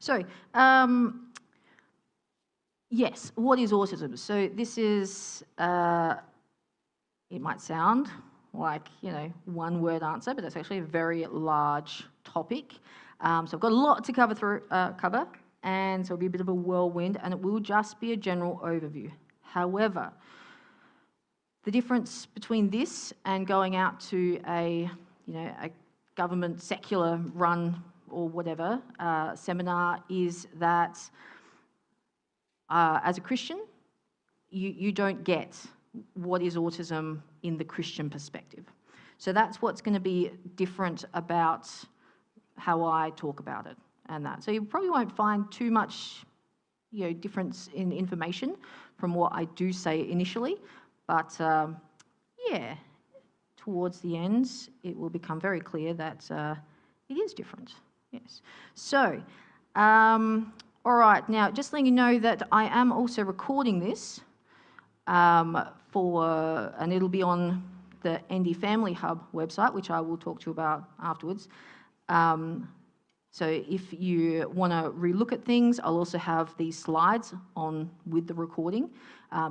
So, yes, what is autism? So this is, it might sound like, one word answer, but it's actually a very large topic. So I've got a lot to cover, and so it'll be a bit of a whirlwind, and it will just be a general overview. However, the difference between this and going out to a government secular run or whatever seminar is that as a Christian, you don't get what is autism in the Christian perspective. So that's what's going to be different about how I talk about it and that. So you probably won't find too much difference in information from what I do say initially, but yeah, towards the end, it will become very clear that it is different. Yes. So, all right. Now, just letting you know that I am also recording this and it'll be on the ND Family Hub website, which I will talk to you about afterwards. So if you want to relook at things, I'll also have these slides on with the recording.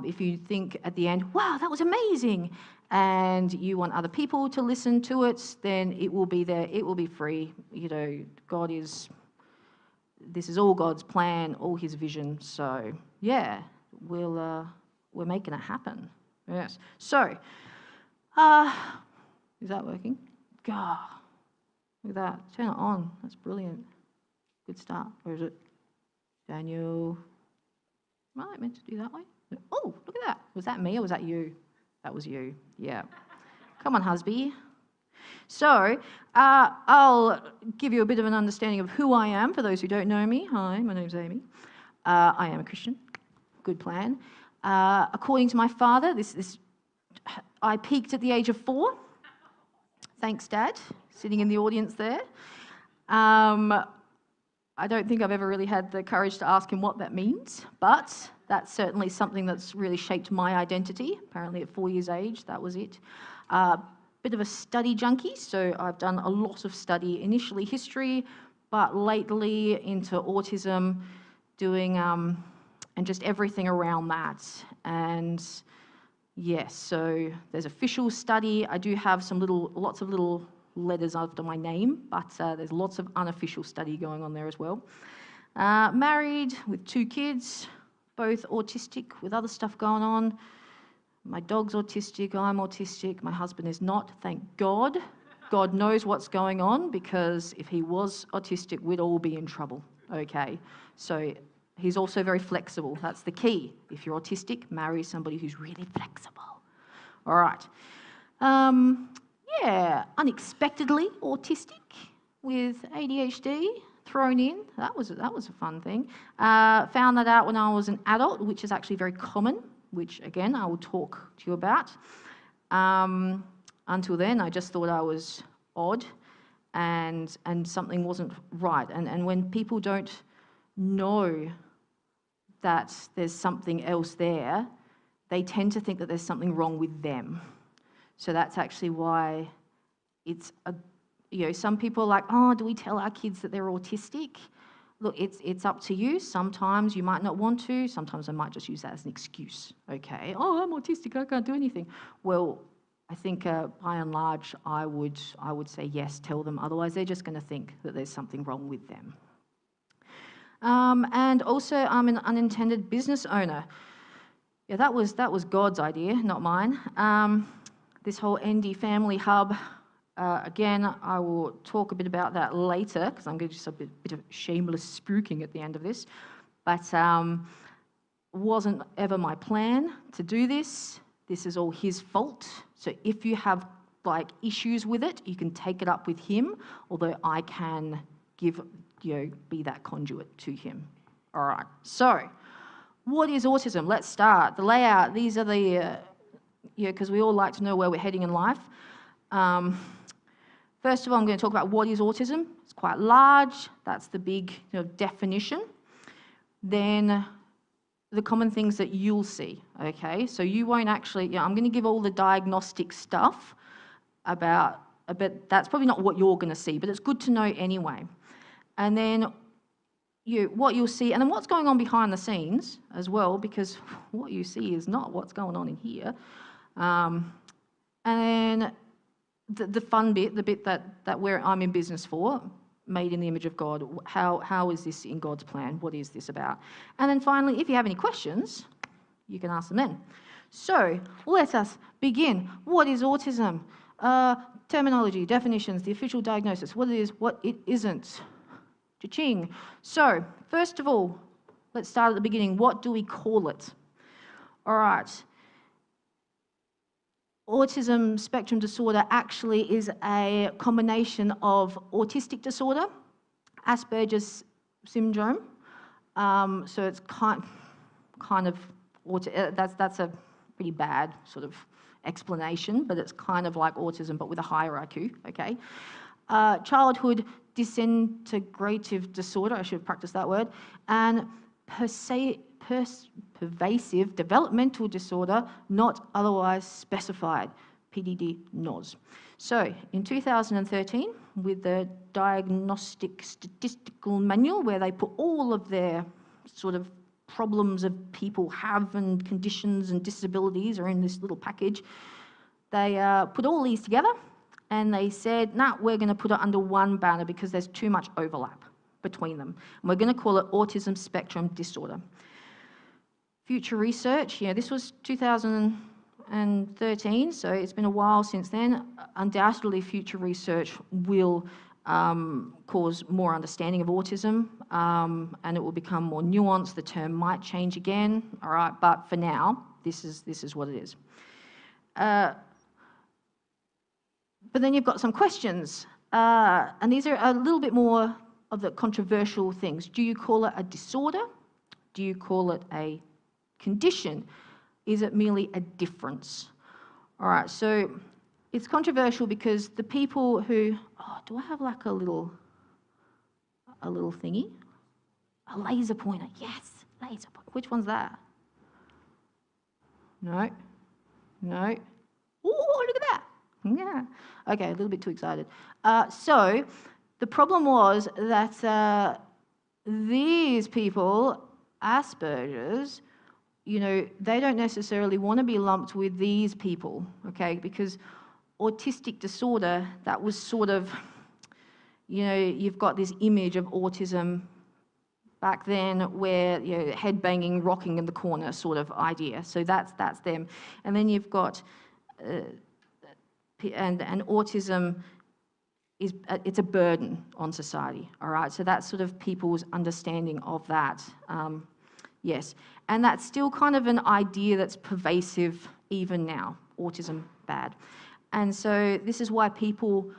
If you think at the end, wow, that was amazing, and you want other people to listen to it, then it will be there. It will be free. This is all God's plan, all His vision. So yeah, we're making it happen. Yes. So, is that working? God. Look at that. Turn it on. That's brilliant. Good start. Where is it? Daniel. Am I meant to do that way? Oh, look at that. Was that me or was that you? That was you. Yeah. Come on, husband. So, I'll give you a bit of an understanding of who I am for those who don't know me. Hi, my name's Aimée. I am a Christian. Good plan. According to my father, I peaked at the age of 4. Thanks, Dad, sitting in the audience there. I don't think I've ever really had the courage to ask him what that means, but that's certainly something that's really shaped my identity. Apparently at 4 years age, that was it. Bit of a study junkie, so I've done a lot of study, initially history, but lately into autism, doing, and just everything around that. And yes, so there's official study. I do have lots of little letters after my name, but there's lots of unofficial study going on there as well. Married with 2 kids, both autistic with other stuff going on. My dog's autistic, I'm autistic, my husband is not, thank God. God knows what's going on, because if he was autistic, we'd all be in trouble, okay? So he's also very flexible. That's the key. If you're autistic, marry somebody who's really flexible. All right. Yeah, unexpectedly autistic with ADHD thrown in. That was a fun thing. Found that out when I was an adult, which is actually very common, which again I will talk to you about. Until then, I just thought I was odd, and something wasn't right. And when people don't know that there's something else there, they tend to think that there's something wrong with them. So that's actually why it's some people are like, oh, do we tell our kids that they're autistic? Look, it's up to you. Sometimes you might not want to. Sometimes I might just use that as an excuse. Okay, oh, I'm autistic, I can't do anything. Well, I think by and large, I would say yes, tell them. Otherwise, they're just going to think that there's something wrong with them. And also, I'm an unintended business owner. Yeah, that was God's idea, not mine. This whole ND Family Hub, again, I will talk a bit about that later, because I'm going to do just a bit of shameless spooking at the end of this. But wasn't ever my plan to do this. This is all his fault. So if you have issues with it, you can take it up with him, although I can be that conduit to him. All right, so what is autism? Let's start. The layout, these are the, because we all like to know where we're heading in life. First of all, I'm going to talk about what is autism. It's quite large. That's the big definition. Then the common things that you'll see, okay? So you won't actually, I'm going to give all the diagnostic stuff but that's probably not what you're going to see, but it's good to know anyway. And then what you'll see, and then what's going on behind the scenes as well, because what you see is not what's going on in here. And then the fun bit, the bit that I'm in business for, made in the image of God. How is this in God's plan? What is this about? And then finally, if you have any questions, you can ask them then. So let us begin. What is autism? Terminology, definitions, the official diagnosis, what it is, what it isn't. Cha-ching. So first of all, let's start at the beginning. What do we call it? All right. Autism spectrum disorder actually is a combination of autistic disorder, Asperger's syndrome. So it's kind of that's a pretty bad sort of explanation, but it's kind of like autism, but with a higher IQ. Okay. Childhood disintegrative disorder. I should have practiced that word. And pervasive developmental disorder not otherwise specified, PDD-NOS. So in 2013, with the Diagnostic Statistical Manual, where they put all of their sort of problems of people have and conditions and disabilities are in this little package, they put all these together and they said, nah, we're going to put it under one banner because there's too much overlap between them. And we're going to call it autism spectrum disorder. Future research, this was 2013, so it's been a while since then. Undoubtedly, future research will cause more understanding of autism, and it will become more nuanced. The term might change again, all right, but for now, this is what it is. But then you've got some questions, and these are a little bit more of the controversial things. Do you call it a disorder? Do you call it a condition? Is it merely a difference? All right, so it's controversial because the people who, do I have like a little thingy? A laser pointer, yes, laser pointer. Which one's that? No. Oh, look at that. Yeah. Okay, a little bit too excited. So the problem was that these people, Asperger's, they don't necessarily want to be lumped with these people, okay? Because autistic disorder, that was sort of, you've got this image of autism back then where, head banging, rocking in the corner sort of idea. So that's them. And then you've got, and autism it's a burden on society, all right? So that's sort of people's understanding of that. Yes, and that's still kind of an idea that's pervasive even now, autism bad. And so this is why people,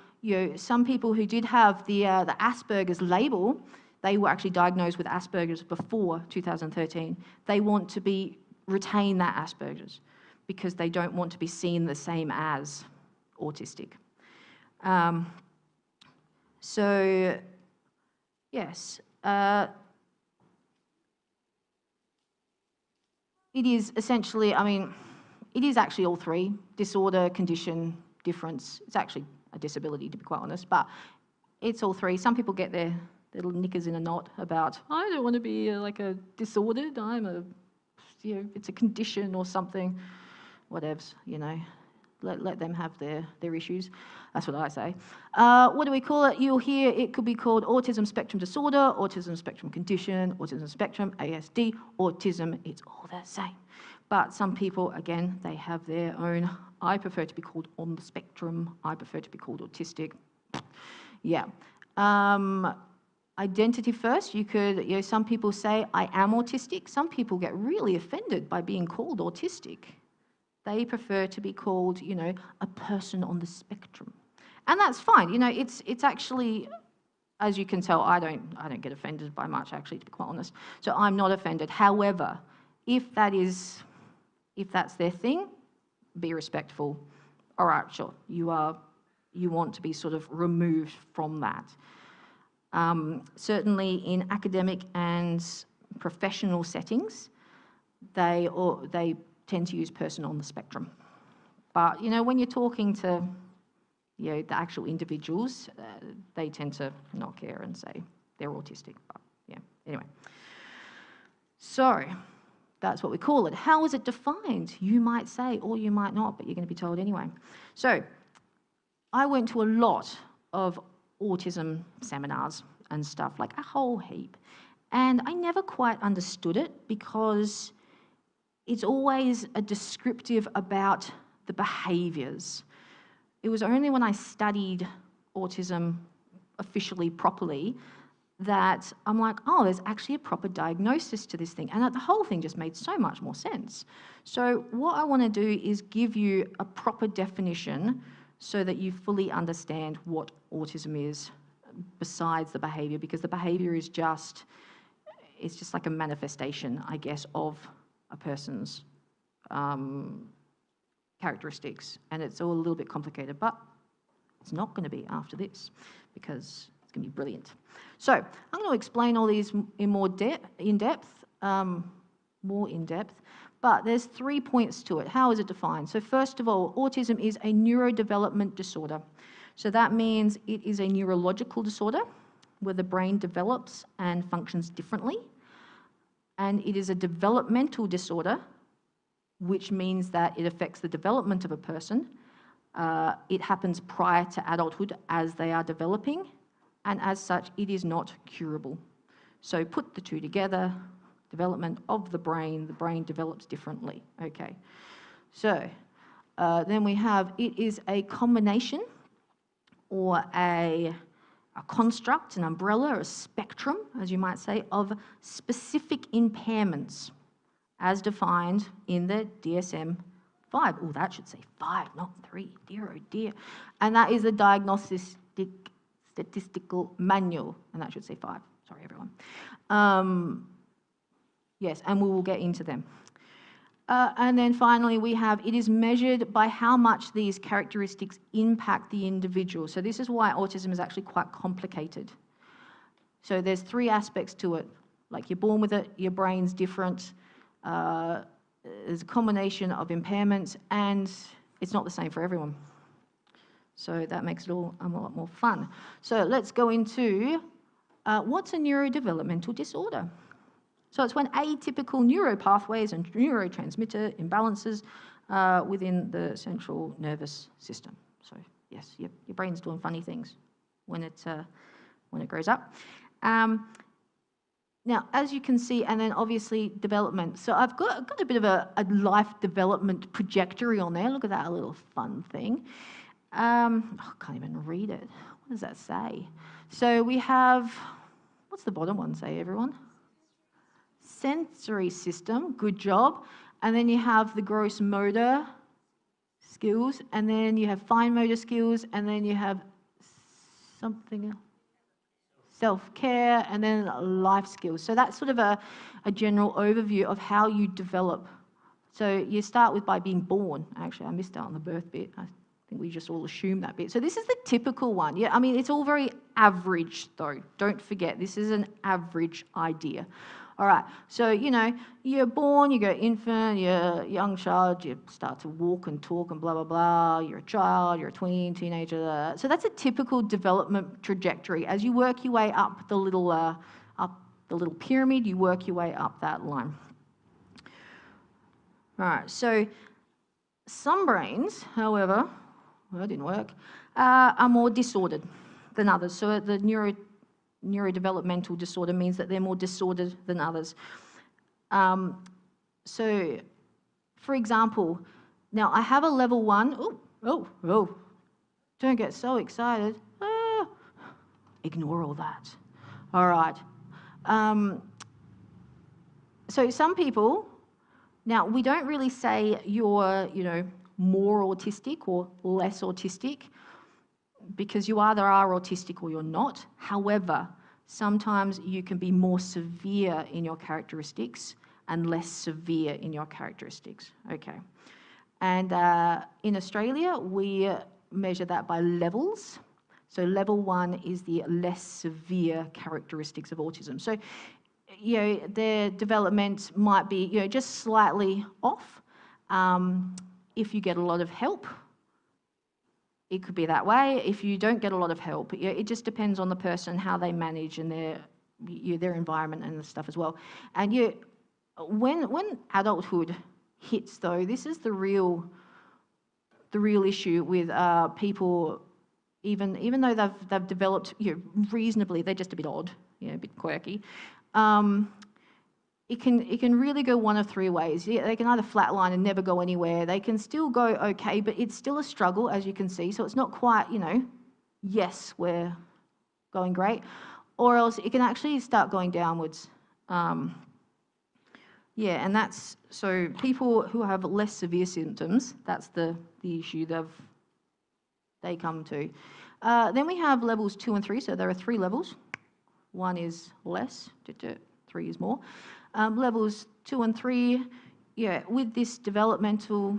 some people who did have the Asperger's label, they were actually diagnosed with Asperger's before 2013. They want to retain that Asperger's because they don't want to be seen the same as autistic. So, yes. It is essentially, it is actually all three: disorder, condition, difference. It's actually a disability, to be quite honest, but it's all three. Some people get their little knickers in a knot about, I don't want to be like a disordered, it's a condition or something, whatevs, Let them have their issues. That's what I say. What do we call it? You'll hear it could be called autism spectrum disorder, autism spectrum condition, autism spectrum, ASD, autism. It's all the same. But some people, again, they have their own. I prefer to be called on the spectrum. I prefer to be called autistic. Yeah. Identity first. You could, some people say, I am autistic. Some people get really offended by being called autistic. They prefer to be called, a person on the spectrum. And that's fine. It's actually, as you can tell, I don't get offended by much, actually, to be quite honest. So I'm not offended. However, if that's their thing, be respectful. All right, sure. You want to be sort of removed from that. Certainly in academic and professional settings, they tend to use person on the spectrum. But, when you're talking to, the actual individuals, they tend to not care and say they're autistic. But, yeah, Anyway, so that's what we call it. How is it defined? You might say, or you might not, but you're going to be told anyway. So I went to a lot of autism seminars and stuff, like a whole heap. And I never quite understood it because it's always a descriptive about the behaviours. It was only when I studied autism officially, properly, that I'm like, oh, there's actually a proper diagnosis to this thing. And the whole thing just made so much more sense. So what I want to do is give you a proper definition so that you fully understand what autism is besides the behaviour, because the behaviour is just, it's just like a manifestation, I guess, of a person's characteristics. And it's all a little bit complicated, but it's not going to be after this, because it's going to be brilliant. So I'm going to explain all these in more in depth, but there's 3 points to it. How is it defined? So first of all, autism is a neurodevelopment disorder. So that means it is a neurological disorder where the brain develops and functions differently. And it is a developmental disorder, which means that it affects the development of a person. It happens prior to adulthood as they are developing, and as such, it is not curable. So put the two together, development of the brain develops differently, okay. So then we have, it is a combination or a construct, an umbrella, a spectrum, as you might say, of specific impairments as defined in the DSM-5. Oh, that should say 5, not 3. Dear, oh dear. And that is the Diagnostic Statistical Manual, and that should say 5. Sorry, everyone. Yes, and we will get into them. And then finally, we have, it is measured by how much these characteristics impact the individual. So this is why autism is actually quite complicated. So there's 3 aspects to it. Like, you're born with it, your brain's different, there's a combination of impairments, and it's not the same for everyone. So that makes it all a lot more fun. So let's go into what's a neurodevelopmental disorder. So it's when atypical neuropathways and neurotransmitter imbalances within the central nervous system. So yes, your brain's doing funny things when it grows up. Now, as you can see, and then obviously development. So I've got a bit of a life development trajectory on there. Look at that little fun thing. I can't even read it. What does that say? So we have, what's the bottom one say, everyone? Sensory system, good job. And then you have the gross motor skills, and then you have fine motor skills, and then you have something else. Self-care, and then life skills. So that's sort of a general overview of how you develop. So you start with by being born. Actually, I missed out on the birth bit. I think we just all assume that bit. So this is the typical one. Yeah, I mean, it's all very average, though. Don't forget, this is an average idea. All right, so, you know, you're born, you go infant, you're a young child, you start to walk and talk and blah, blah, blah. You're a child, you're a tween, teenager. So that's a typical development trajectory. As you work your way up the little pyramid, you work your way up that line. All right, so some brains, however, well, that didn't work, are more disordered than others. So the neurodevelopmental disorder means that they're more disordered than others. So, for example, now I have a level 1. Oh, don't get so excited. Ignore all that. All right. So some people, now we don't really say you're, more autistic or less autistic, because you either are autistic or you're not. However, sometimes you can be more severe in your characteristics and less severe in your characteristics. Okay. And in Australia, we measure that by levels. So level 1 is the less severe characteristics of autism. So, their development might be, just slightly off. If you get a lot of help, it could be that way. If you don't get a lot of help, it just depends on the person, how they manage and their their environment and stuff as well. And when adulthood hits, though, this is the real issue with people. Even though they've developed reasonably, they're just a bit odd, a bit quirky. It can really go one of three ways. They can either flatline and never go anywhere. They can still go okay, but it's still a struggle, as you can see. So it's not quite, yes, we're going great. Or else it can actually start going downwards. And that's, so people who have less severe symptoms, that's the issue they come to. Then we have levels 2 and 3, so there are 3 levels. 1 is less, 3 is more. Levels 2 and 3, with this developmental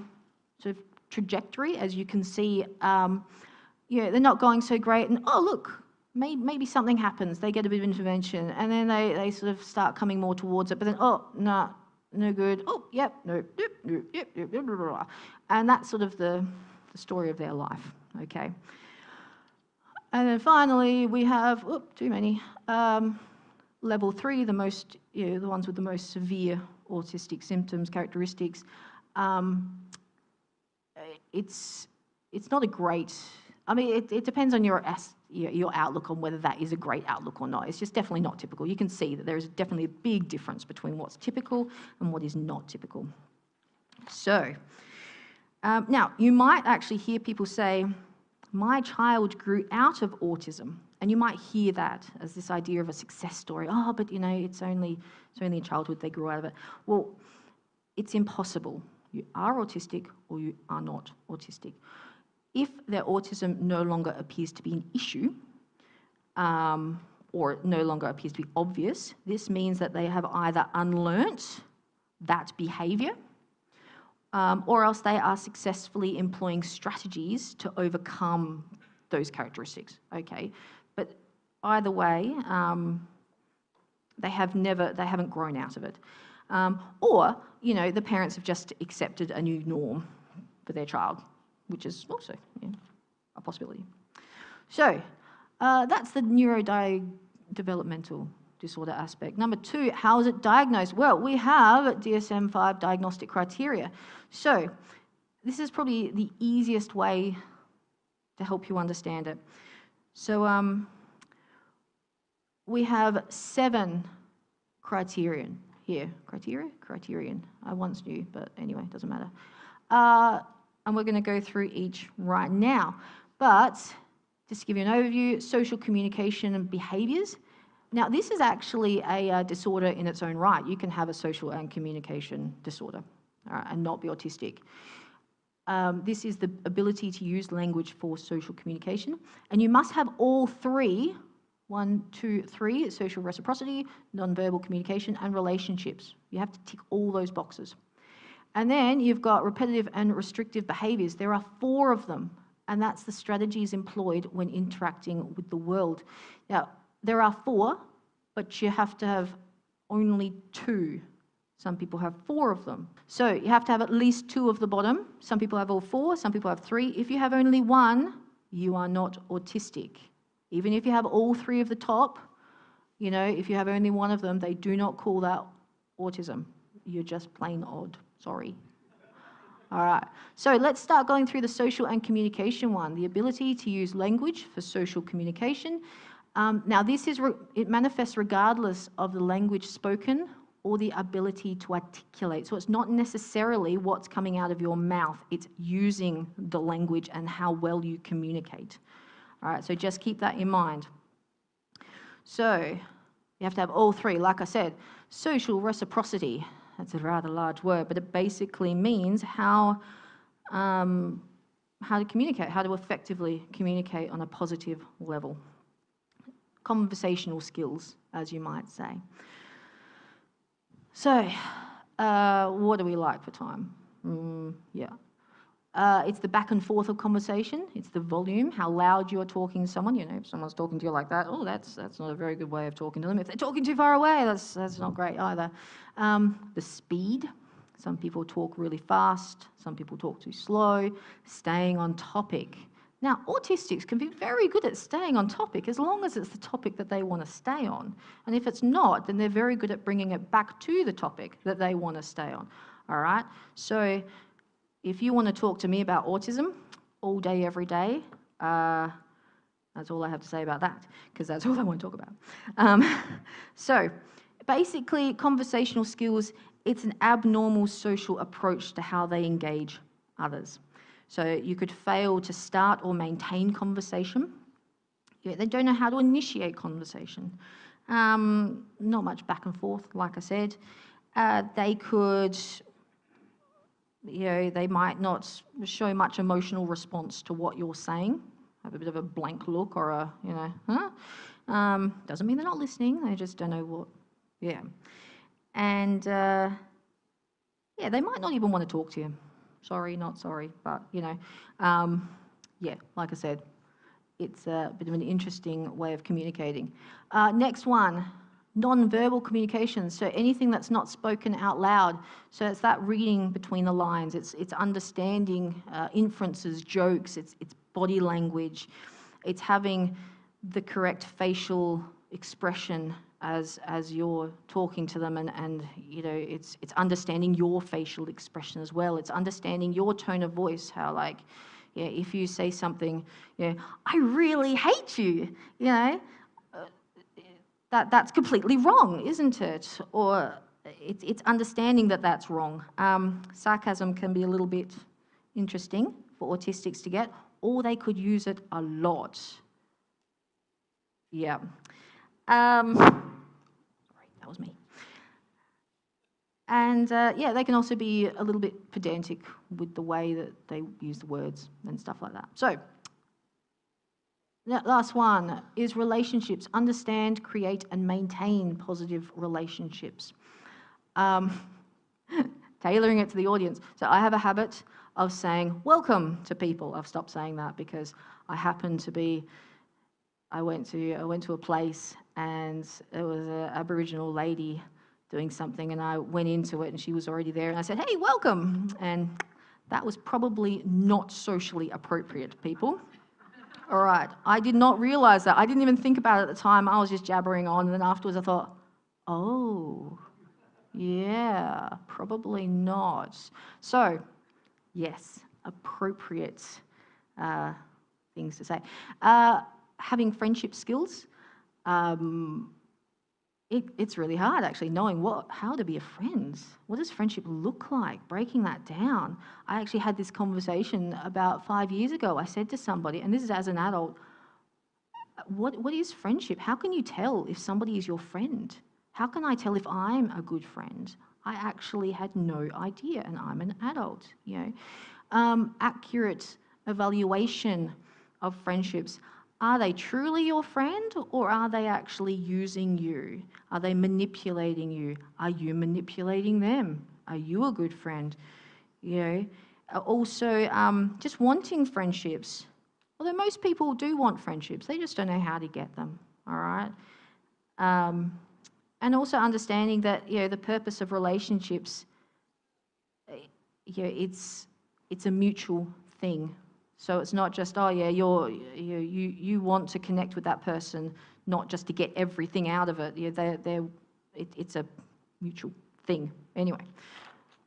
sort of trajectory, as you can see, they're not going so great, and oh look, maybe something happens. They get a bit of intervention, and then they sort of start coming more towards it. But then, oh, no, no good. Oh, yep, no, yep, blah, blah, blah. And that's sort of the story of their life. Okay. And then finally, we have too many. Level 3, the ones with the most severe autistic symptoms, characteristics. It's not a great. I mean, it depends on your outlook on whether that is a great outlook or not. It's just definitely not typical. You can see that there is definitely a big difference between what's typical and what is not typical. So, now you might actually hear people say, my child grew out of autism. And you might hear that as this idea of a success story. Oh, but it's only in childhood they grew out of it. Well, it's impossible. You are autistic or you are not autistic. If their autism no longer appears to be an issue, or no longer appears to be obvious, this means that they have either unlearnt that behaviour, or else they are successfully employing strategies to overcome those characteristics. Okay, but either way, they haven't grown out of it, or the parents have just accepted a new norm for their child, which is also a possibility. So that's the neurodevelopmental disorder aspect. Number 2, how is it diagnosed? Well, we have DSM-5 diagnostic criteria. So this is probably the easiest way to help you understand it. So we have 7 criterion here. Criterion. I once knew, but anyway, it doesn't matter. And we're going to go through each right now. But just to give you an overview, social communication and behaviours. Now, this is actually a disorder in its own right. You can have a social and communication disorder and not be autistic. This is the ability to use language for social communication. And you must have all 3, 1, 2, 3, social reciprocity, non-verbal communication, and relationships. You have to tick all those boxes. And then you've got repetitive and restrictive behaviours. There are 4 of them, and that's the strategies employed when interacting with the world. Now, there are 4, but you have to have only 2. Some people have 4 of them. So you have to have at least 2 of the bottom. Some people have all 4, some people have 3. If you have only 1, you are not autistic. Even if you have all 3 of the top, if you have only 1 of them, they do not call that autism. You're just plain odd. Sorry. All right. So let's start going through the social and communication one, the ability to use language for social communication. Now, it manifests regardless of the language spoken or the ability to articulate. So it's not necessarily what's coming out of your mouth. It's using the language and how well you communicate. All right, so just keep that in mind. So you have to have all 3. Like I said, social reciprocity. That's a rather large word, but it basically means how to communicate, how to effectively communicate on a positive level. Conversational skills, as you might say. So, what do we like for time? It's the back and forth of conversation. It's the volume, how loud you're talking to someone. If someone's talking to you like that, oh, that's not a very good way of talking to them. If they're talking too far away, that's not great either. The speed. Some people talk really fast. Some people talk too slow. Staying on topic. Now, autistics can be very good at staying on topic as long as it's the topic that they want to stay on. And if it's not, then they're very good at bringing it back to the topic that they want to stay on. All right? So if you want to talk to me about autism all day, every day, that's all I have to say about that, because that's all I want to talk about. So basically, conversational skills, it's an abnormal social approach to how they engage others. So you could fail to start or maintain conversation. They don't know how to initiate conversation. Not much back and forth, like I said. They could, they might not show much emotional response to what you're saying. Have a bit of a blank look or a, doesn't mean they're not listening. They just don't know what, And, they might not even want to talk to you. Sorry, not sorry, but, like I said, it's a bit of an interesting way of communicating. Next one, non-verbal communication. So anything that's not spoken out loud. So it's that reading between the lines. It's understanding inferences, jokes. It's body language. It's having the correct facial expression as you're talking to them, and it's understanding your facial expression as well. It's understanding your tone of voice, how if you say something, I really hate you, that's completely wrong, isn't it? Or it's understanding that that's wrong. Sarcasm can be a little bit interesting for autistics to get, or they could use it a lot. Yeah. Sorry, that was me. And they can also be a little bit pedantic with the way that they use the words and stuff like that. So, that last one is relationships. Understand, create, and maintain positive relationships. Tailoring it to the audience. So I have a habit of saying welcome to people. I've stopped saying that because I happen to be, I went to a place and there was an Aboriginal lady doing something, and I went into it and she was already there, and I said, hey, welcome. And that was probably not socially appropriate, people. All right, I did not realise that. I didn't even think about it at the time. I was just jabbering on, and then afterwards I thought, oh, yeah, probably not. So, yes, appropriate things to say. Having friendship skills, it's really hard actually knowing how to be a friend. What does friendship look like? Breaking that down. I actually had this conversation about 5 years ago. I said to somebody, and this is as an adult, what is friendship? How can you tell if somebody is your friend? How can I tell if I'm a good friend? I actually had no idea, and I'm an adult. Accurate evaluation of friendships. Are they truly your friend, or are they actually using you? Are they manipulating you? Are you manipulating them? Are you a good friend? Also, just wanting friendships. Although most people do want friendships, they just don't know how to get them, all right? And also understanding that, the purpose of relationships, it's a mutual thing. So it's not just, you want to connect with that person, not just to get everything out of it. It's a mutual thing. Anyway,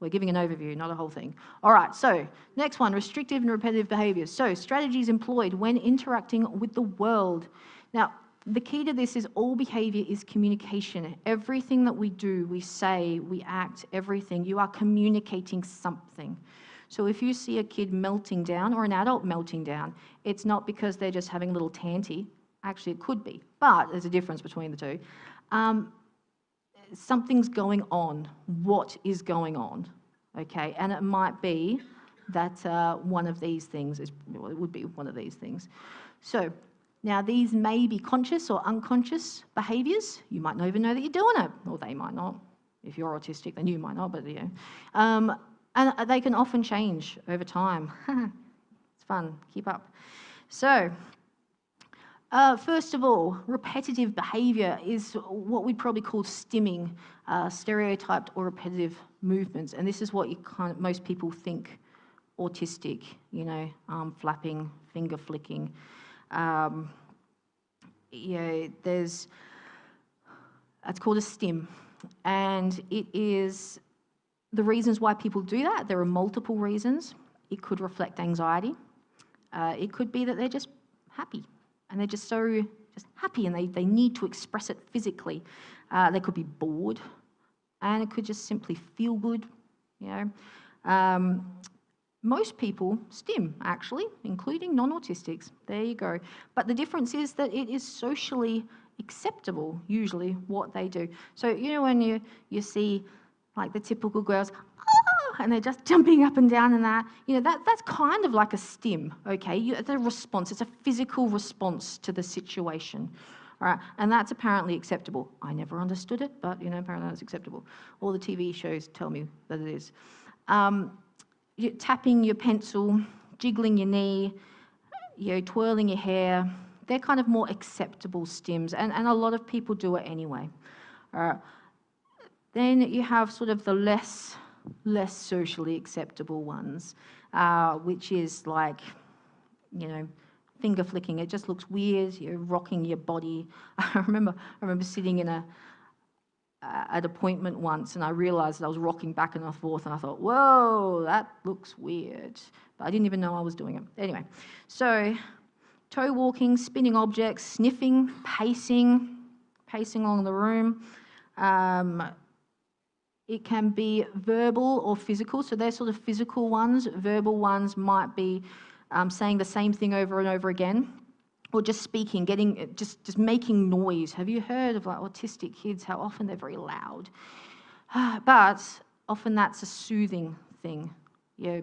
we're giving an overview, not a whole thing. All right, so next one, restrictive and repetitive behaviours. So strategies employed when interacting with the world. Now, the key to this is all behaviour is communication. Everything that we do, we say, we act, everything, you are communicating something. So if you see a kid melting down or an adult melting down, it's not because they're just having a little tanty. Actually, it could be, but there's a difference between the two. Something's going on. What is going on? Okay, and it might be that one of these things it would be one of these things. So now these may be conscious or unconscious behaviours. You might not even know that you're doing it, or they might not. If you're autistic, then you might not, but and they can often change over time. It's fun. Keep up. So, first of all, repetitive behaviour is what we'd probably call stimming, stereotyped or repetitive movements. And this is what most people think autistic, arm flapping, finger flicking. It's called a stim, and it is the reasons why people do that. There are multiple reasons. It could reflect anxiety. It could be that they're just happy, and they're just happy, and they need to express it physically. They could be bored, and it could just simply feel good. Most people stim, actually, including non-autistics. There you go. But the difference is that it is socially acceptable, usually, what they do. So, when you see, like, the typical girls, and they're just jumping up and down and that's kind of like a stim, okay? It's a response. It's a physical response to the situation. All right, and that's apparently acceptable. I never understood it, but, apparently that's acceptable. All the TV shows tell me that it is. You're tapping your pencil, jiggling your knee, twirling your hair, they're kind of more acceptable stims, and a lot of people do it anyway. Then you have sort of the less socially acceptable ones, which is like, finger flicking. It just looks weird. You're rocking your body. I remember sitting in at appointment once, and I realised that I was rocking back and forth, and I thought, whoa, that looks weird. But I didn't even know I was doing it. Anyway, so toe walking, spinning objects, sniffing, pacing along the room. It can be verbal or physical, so they're sort of physical ones. Verbal ones might be saying the same thing over and over again, or just speaking, just making noise. Have you heard of, like, autistic kids, how often they're very loud? But often that's a soothing thing,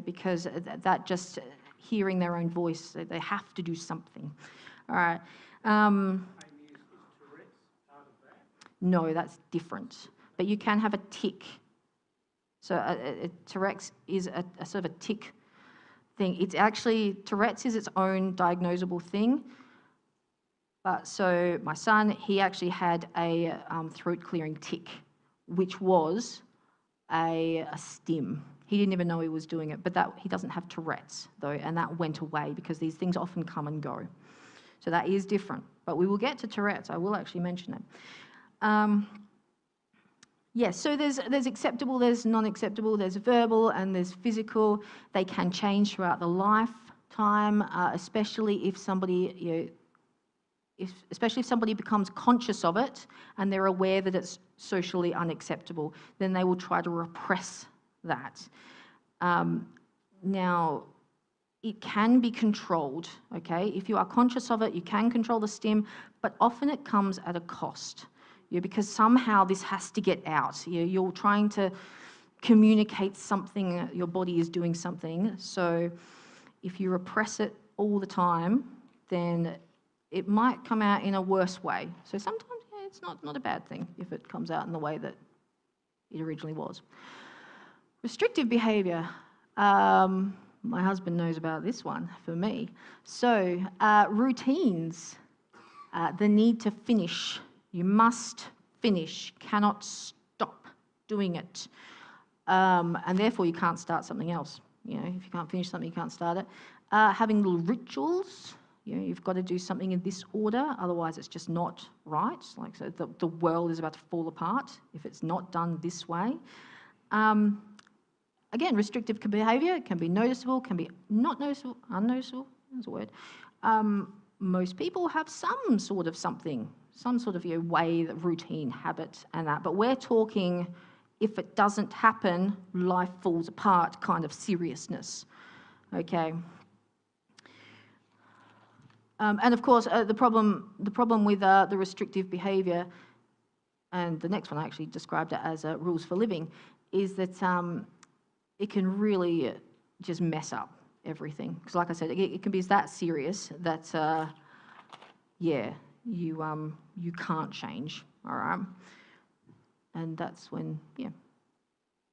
because that just hearing their own voice, they have to do something. All right. Is Tourette's part of that? No, that's different. But you can have a tic. So Tourette's is a sort of a tic thing. It's actually, Tourette's is its own diagnosable thing. But so my son, he actually had a throat clearing tic, which was a stim. He didn't even know he was doing it, but he doesn't have Tourette's though, and that went away because these things often come and go. So that is different. But we will get to Tourette's. I will actually mention it. Yes, so there's acceptable, there's non-acceptable, there's verbal, and there's physical. They can change throughout the lifetime, especially if somebody, especially if somebody becomes conscious of it and they're aware that it's socially unacceptable, then they will try to repress that. Now, it can be controlled, okay? If you are conscious of it, you can control the stim, but often it comes at a cost. Because somehow this has to get out. You're trying to communicate something, your body is doing something. So if you repress it all the time, then it might come out in a worse way. So sometimes it's not a bad thing if it comes out in the way that it originally was. Restrictive behaviour. My husband knows about this one for me. So routines, the need to finish. You must finish, cannot stop doing it. And therefore you can't start something else. If you can't finish something, you can't start it. Having little rituals, you've got to do something in this order, otherwise it's just not right. Like, so the world is about to fall apart if it's not done this way. Again, restrictive behaviour can be noticeable, can be not noticeable, unnoticeable, that's a word. Most people have some sort of something, some sort of way, routine, habit and that. But we're talking, if it doesn't happen, life falls apart kind of seriousness, okay? And of course, the problem with the restrictive behaviour, and the next one I actually described it as rules for living, is that it can really just mess up everything. Because like I said, it can be that serious that, you can't change, all right? And that's when,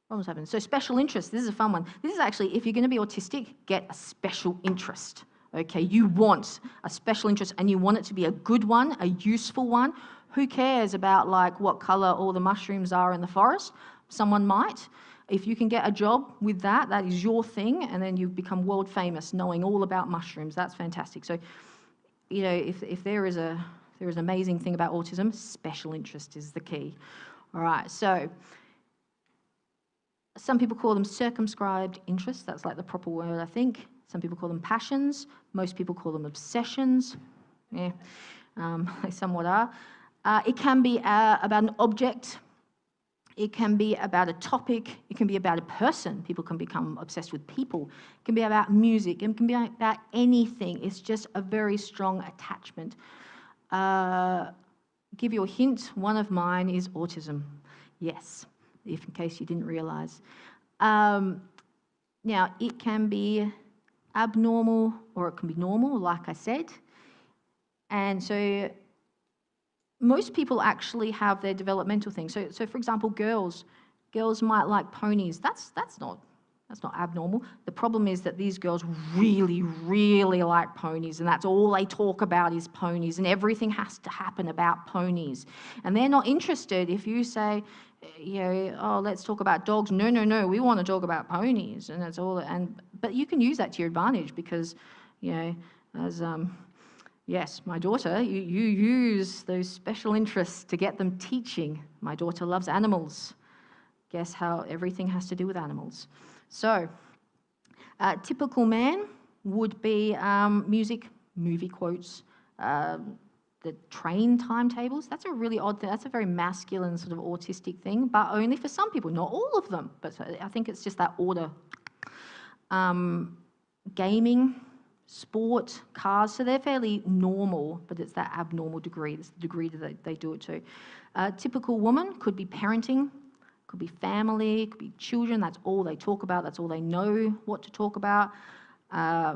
problems happen. So special interest, this is a fun one. This is actually, if you're going to be autistic, get a special interest, okay? You want a special interest, and you want it to be a good one, a useful one. Who cares about, like, what colour all the mushrooms are in the forest? Someone might. If you can get a job with that, that is your thing, and then you've become world famous knowing all about mushrooms. That's fantastic. So, you know, if there is an amazing thing about autism, special interest is the key. All right, so some people call them circumscribed interests. That's like the proper word, I think. Some people call them passions. Most people call them obsessions. Yeah, they somewhat are. It can be about an object. It can be about a topic. It can be about a person. People can become obsessed with people. It can be about music. It can be about anything. It's just a very strong attachment. Give you a hint, one of mine is autism. Yes, if in case you didn't realise. Now, it can be abnormal or it can be normal, like I said. And so most people actually have their developmental things. So for example, girls might like ponies. That's not abnormal. The problem is that these girls really, really like ponies, and that's all they talk about is ponies, and everything has to happen about ponies. And they're not interested if you say, you know, oh, let's talk about dogs. No, we want to talk about ponies, and that's all. But you can use that to your advantage because, you know, as yes, my daughter, you use those special interests to get them teaching. My daughter loves animals. Guess how everything has to do with animals. So, typical man would be music, movie quotes, the train timetables. That's a really odd thing. That's a very masculine sort of autistic thing, but only for some people, not all of them. But I think it's just that order. Gaming, sport, cars, so they're fairly normal, but it's that abnormal degree. It's the degree that they do it to. Typical woman could be parenting, could be family, could be children. That's all they talk about. That's all they know what to talk about.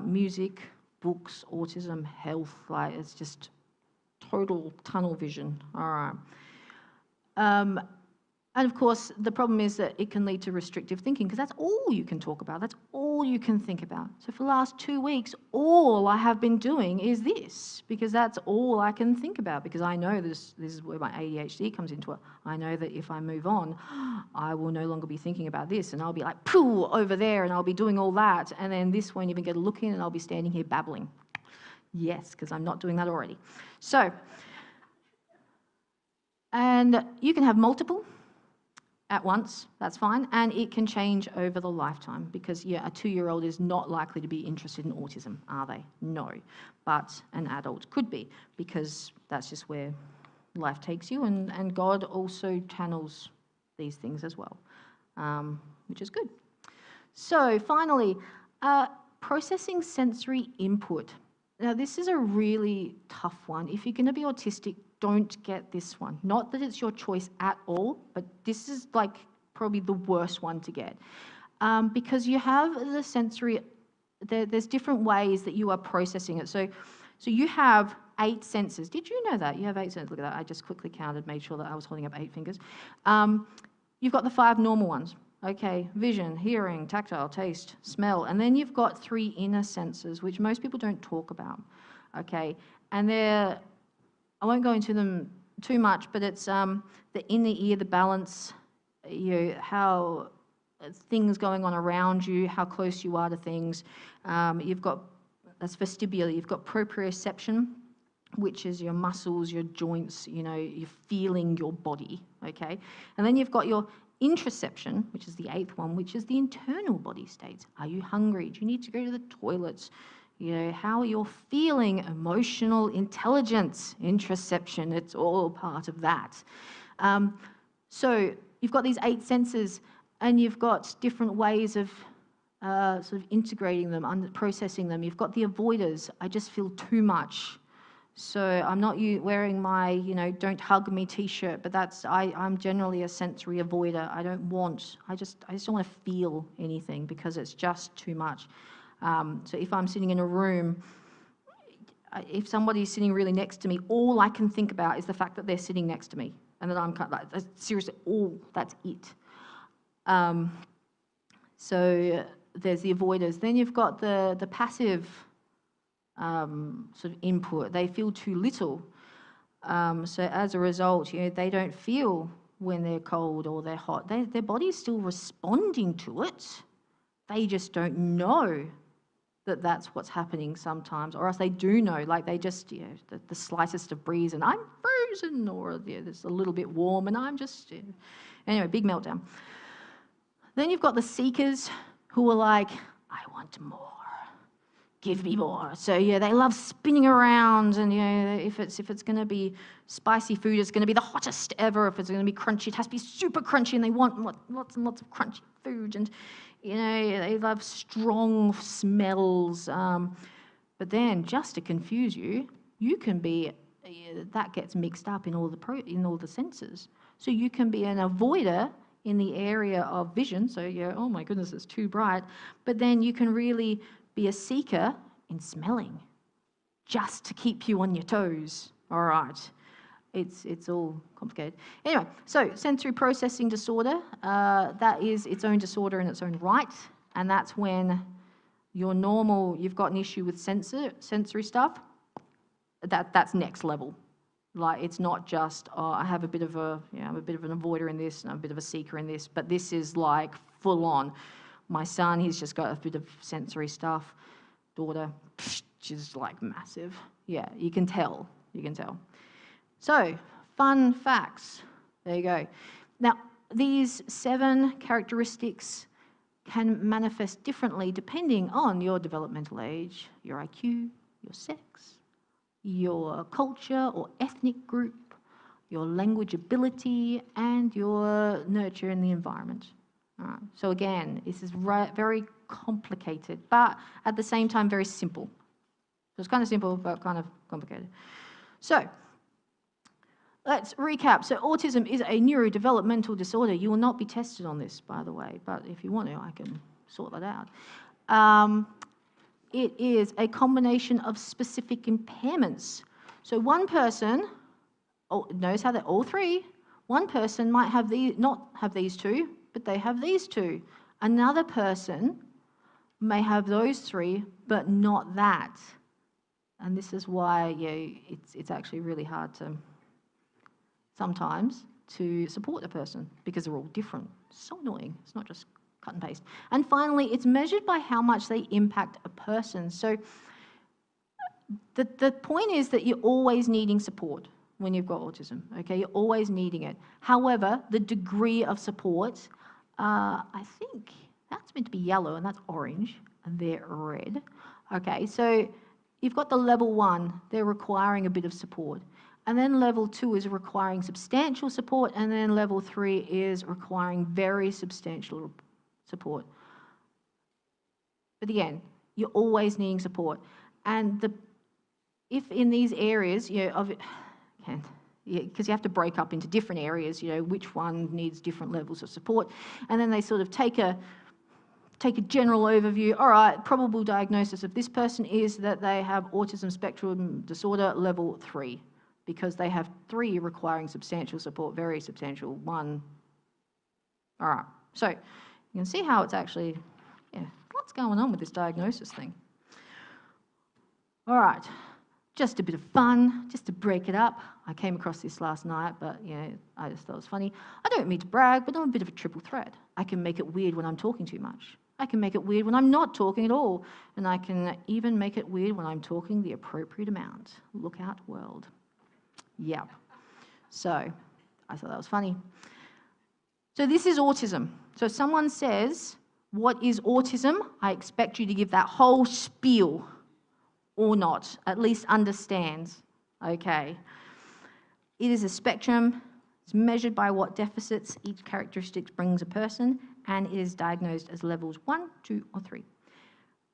Music, books, autism, health, like it's just total tunnel vision. All right. And of course, the problem is that it can lead to restrictive thinking because that's all you can talk about. That's all you can think about. So for the last 2 weeks, all I have been doing is this because that's all I can think about because I know this is where my ADHD comes into it. I know that if I move on, I will no longer be thinking about this and I'll be like, pooh, over there and I'll be doing all that. And then this won't even get a look in and I'll be standing here babbling. Yes, because I'm not doing that already. So, and you can have multiple at once, that's fine, and it can change over the lifetime because yeah, a 2-year-old is not likely to be interested in autism, are they? No, but an adult could be because that's just where life takes you, and God also channels these things as well, which is good. So finally, processing sensory input. Now this is a really tough one. If you're going to be autistic, don't get this one. Not that it's your choice at all, but this is like probably the worst one to get. Because you have the sensory, there's different ways that you are processing it. So you have 8 senses. Did you know that? You have 8 senses. Look at that. I just quickly counted, made sure that I was holding up 8 fingers. You've got the 5 normal ones. Okay, vision, hearing, tactile, taste, smell. And then you've got 3 inner senses, which most people don't talk about. Okay, and I won't go into them too much, but it's the inner ear, the balance, how things going on around you, how close you are to things. You've got, that's vestibular, you've got proprioception, which is your muscles, your joints, you're feeling your body, okay? And then you've got your interoception, which is the 8th one, which is the internal body states. Are you hungry? Do you need to go to the toilets? How you're feeling, emotional intelligence, interoception, it's all part of that. So you've got these 8 senses and you've got different ways of sort of integrating them, processing them. You've got the avoiders. I just feel too much. So I'm not wearing my, don't hug me t-shirt, but I'm generally a sensory avoider. I just don't want to feel anything because it's just too much. So if I'm sitting in a room, if somebody's sitting really next to me, all I can think about is the fact that they're sitting next to me and that I'm kind of like, seriously, that's it. So there's the avoiders. Then you've got the passive sort of input. They feel too little. So as a result, they don't feel when they're cold or they're hot. Their body's still responding to it. They just don't know that that's what's happening sometimes, or else they do know, like they just, the slightest of breeze and I'm frozen, or it's a little bit warm and I'm just, anyway, big meltdown. Then you've got the seekers who are like, I want more. Give me more. So they love spinning around, and if it's going to be spicy food, it's going to be the hottest ever. If it's going to be crunchy, it has to be super crunchy, and they want lots and lots of crunchy food. And they love strong smells. But then, just to confuse you, you can be that gets mixed up in all the senses. So you can be an avoider in the area of vision. So oh my goodness, it's too bright. But then you can really be a seeker in smelling, just to keep you on your toes. All right, it's all complicated. Anyway, so sensory processing disorder, that is its own disorder in its own right, and that's when you've got an issue with sensory stuff. That's next level. Like, it's not just, I have a bit of I'm a bit of an avoider in this, and I'm a bit of a seeker in this, but this is like full on. My son, he's just got a bit of sensory stuff. Daughter, she's like massive. Yeah, you can tell. So, fun facts. There you go. Now, these 7 characteristics can manifest differently depending on your developmental age, your IQ, your sex, your culture or ethnic group, your language ability, and your nurture in the environment. All right. So again, this is very complicated, but at the same time very simple. So it's kind of simple, but kind of complicated. So let's recap. So autism is a neurodevelopmental disorder. You will not be tested on this, by the way, but if you want to, I can sort that out. It is a combination of specific impairments. So one person knows how they're all 3. One person might not have these 2, but they have these 2. Another person may have those 3, but not that. And this is why it's actually really hard sometimes to support a person, because they're all different. It's so annoying. It's not just cut and paste. And finally, it's measured by how much they impact a person. So the point is that you're always needing support when you've got autism, okay? You're always needing it. However, the degree of support, I think that's meant to be yellow and that's orange and they're red. Okay, so you've got the level 1, they're requiring a bit of support. And then level 2 is requiring substantial support, and then level 3 is requiring very substantial support. But again, you're always needing support. And if in these areas, because you have to break up into different areas, which one needs different levels of support, and then they sort of take a general overview. All right, probable diagnosis of this person is that they have autism spectrum disorder level 3, because they have 3 requiring substantial support, very substantial, 1. All right, so you can see how it's actually, what's going on with this diagnosis thing. All right, just a bit of fun, just to break it up. I came across this last night, but I just thought it was funny. I don't mean to brag, but I'm a bit of a triple threat. I can make it weird when I'm talking too much. I can make it weird when I'm not talking at all. And I can even make it weird when I'm talking the appropriate amount. Look out, world. Yep. So I thought that was funny. So this is autism. So if someone says, what is autism? I expect you to give that whole spiel, or not, at least understand. Okay. It is a spectrum. It's measured by what deficits each characteristic brings a person, and it is diagnosed as levels 1, 2, or 3.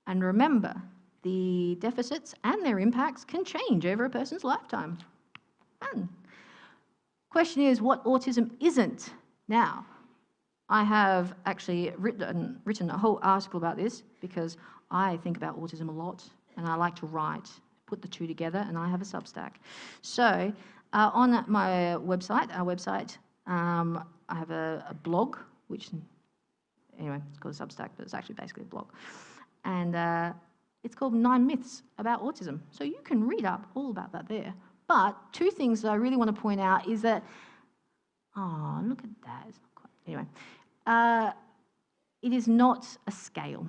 And remember, the deficits and their impacts can change over a person's lifetime. Fun. Question is, what autism isn't? Now, I have actually written a whole article about this, because I think about autism a lot, and I like to write, put the 2 together, and I have a Substack. So on my website, our website, I have a blog, which, anyway, it's called a Substack, but it's actually basically a blog. And it's called 9 Myths About Autism. So you can read up all about that there. But 2 things that I really want to point out is that Oh, look at that. It's not quite. Anyway, it is not a scale.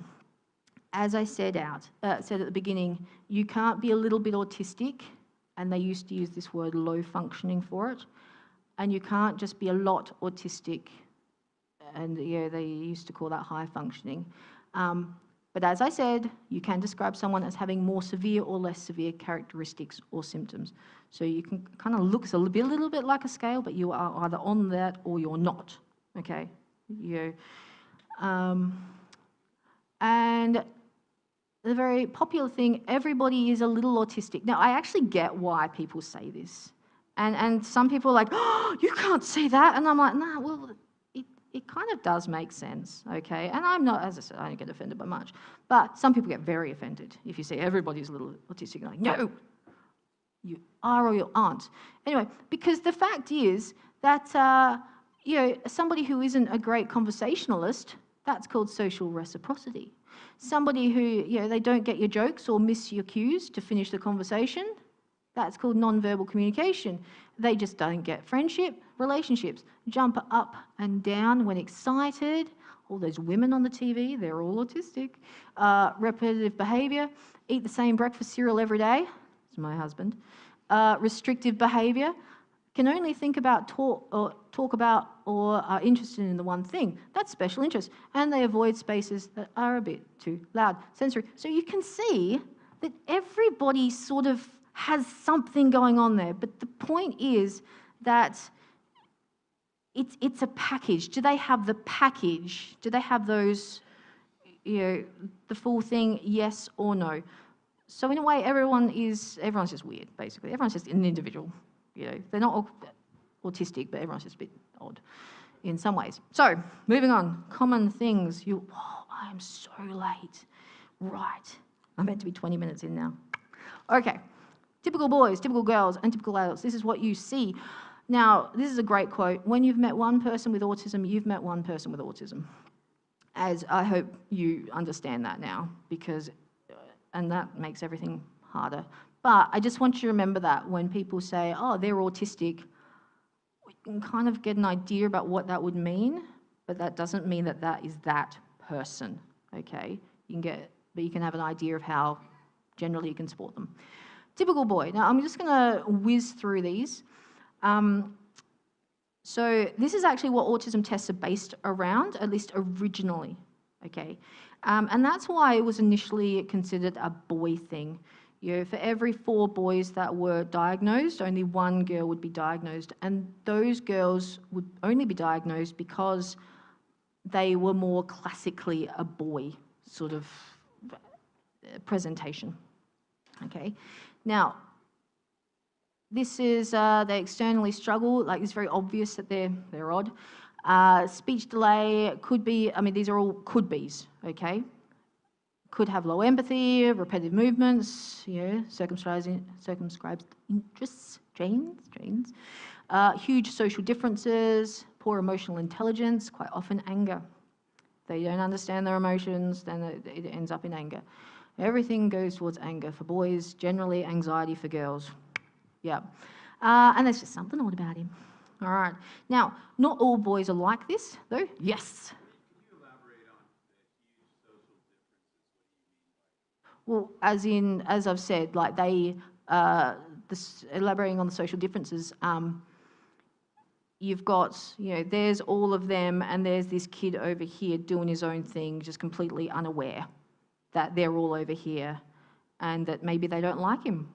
As I said at the beginning, you can't be a little bit autistic, and they used to use this word low functioning for it, and you can't just be a lot autistic, and they used to call that high functioning. But as I said, you can describe someone as having more severe or less severe characteristics or symptoms. So you can kind of look a little bit like a scale, but you are either on that or you're not, okay? And the very popular thing, everybody is a little autistic. Now, I actually get why people say this. And some people are like, oh, you can't say that. And I'm like, nah, well, it kind of does make sense, okay? And I'm not, as I said, I don't get offended by much. But some people get very offended if you say everybody's a little autistic. You're like, no, you are or you aren't. Anyway, because the fact is that, somebody who isn't a great conversationalist, that's called social reciprocity. Somebody who, they don't get your jokes or miss your cues to finish the conversation, that's called non-verbal communication. They just don't get friendship, relationships, jump up and down when excited. All those women on the TV, they're all autistic. Repetitive behaviour, eat the same breakfast cereal every day. It's my husband. Restrictive behaviour, can only think about, talk about, or are interested in the one thing. That's special interest. And they avoid spaces that are a bit too loud. Sensory. So you can see that everybody sort of has something going on there. But the point is that it's a package. Do they have the package? Do they have those, the full thing, yes or no? So in a way, everyone's just weird, basically. Everyone's just an individual. They're not all autistic, but everyone's just a bit odd in some ways. So, moving on. Common things. I am so late. Right. I'm meant to be 20 minutes in now. Okay. Typical boys, typical girls, and typical adults. This is what you see. Now, this is a great quote. When you've met one person with autism, you've met one person with autism. As I hope you understand that now, and that makes everything harder. But I just want you to remember that when people say, oh, they're autistic, we can kind of get an idea about what that would mean, but that doesn't mean that that is that person, okay? But you can have an idea of how generally you can support them. Typical boy. Now, I'm just going to whiz through these. So this is actually what autism tests are based around, at least originally, okay? And that's why it was initially considered a boy thing. For every 4 boys that were diagnosed, only 1 girl would be diagnosed. And those girls would only be diagnosed because they were more classically a boy sort of presentation. Okay. Now, this is, they externally struggle, like it's very obvious that they're odd. Speech delay could be, these are all could-bes, okay? Could have low empathy, repetitive movements, circumscribed interests, genes. Huge social differences, poor emotional intelligence, quite often anger. They don't understand their emotions, then it ends up in anger. Everything goes towards anger for boys, generally anxiety for girls. Yeah. And there's just something odd about him. All right. Now, not all boys are like this, though. Yes. Well, as I've said, like elaborating on the social differences, you've got, there's all of them, and there's this kid over here doing his own thing, just completely unaware that they're all over here, and that maybe they don't like him.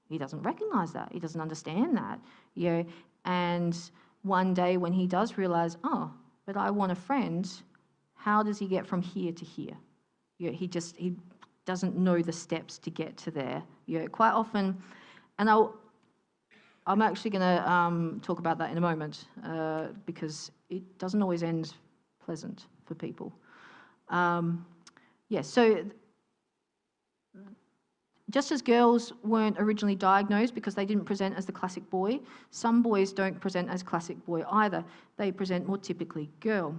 He doesn't recognise that. He doesn't understand that. And one day when he does realise, oh, but I want a friend, how does he get from here to here? He doesn't know the steps to get to there. Quite often, and I'm actually going to talk about that in a moment because it doesn't always end pleasant for people. So just as girls weren't originally diagnosed because they didn't present as the classic boy, some boys don't present as classic boy either. They present more typically girl.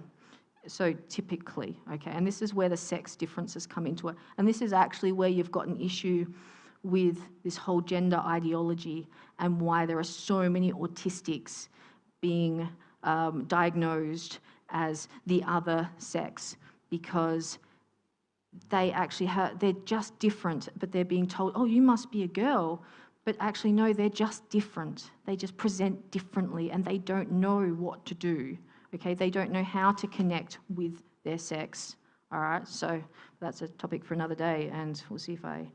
So typically, okay, and this is where the sex differences come into it. And this is actually where you've got an issue with this whole gender ideology and why there are so many autistics being diagnosed as the other sex because they actually they're just different, but they're being told, oh, you must be a girl. But actually, no, they're just different. They just present differently and they don't know what to do, okay? They don't know how to connect with their sex, all right? So that's a topic for another day and we'll see if I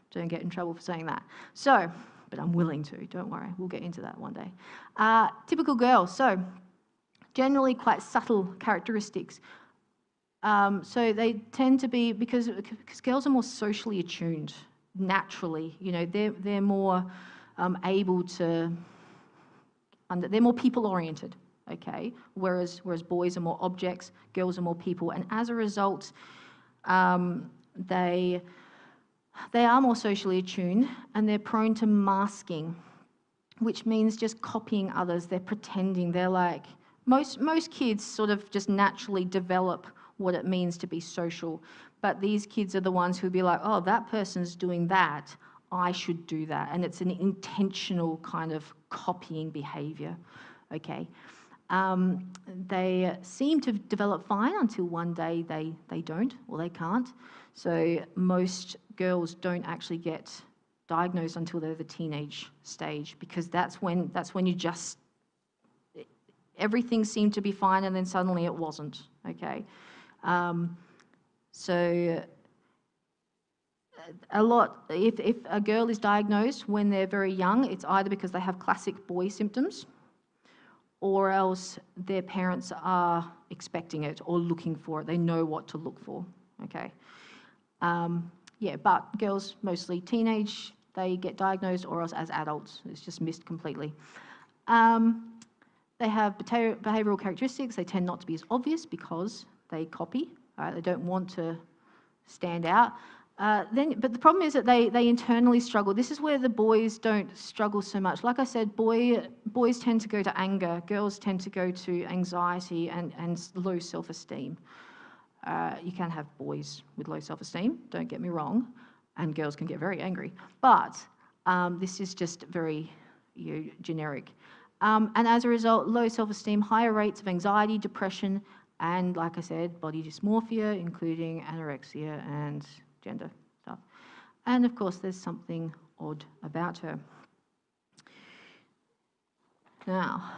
don't get in trouble for saying that. So, but I'm willing to, don't worry, we'll get into that one day. Typical girl, so generally quite subtle characteristics. So they tend to be, because girls are more socially attuned naturally, you know, they're more able to, they're more people-oriented, okay? Whereas boys are more objects, girls are more people, and as a result, they are more socially attuned and they're prone to masking, which means just copying others. They're pretending. They're like, most kids sort of just naturally develop what it means to be social. But these kids are the ones who'll be like, oh, that person's doing that, I should do that. And it's an intentional kind of copying behaviour, okay? They seem to develop fine until one day they don't or they can't. So most girls don't actually get diagnosed until they're the teenage stage, because that's when you just, everything seemed to be fine and then suddenly it wasn't, okay? So a lot, if a girl is diagnosed when they're very young, it's either because they have classic boy symptoms or else their parents are expecting it or looking for it. They know what to look for, okay? Yeah, but girls, mostly teenage, they get diagnosed, or else as adults. It's just missed completely. They have behavioural characteristics. They tend not to be as obvious because they copy, right? They don't want to stand out. But the problem is that they internally struggle. This is where the boys don't struggle so much. Like I said, boys tend to go to anger. Girls tend to go to anxiety and low self-esteem. You can have boys with low self-esteem, don't get me wrong, and girls can get very angry. But this is just very generic. And as a result, low self-esteem, higher rates of anxiety, depression, and like I said, body dysmorphia, including anorexia and gender stuff. And of course, there's something odd about her. Now,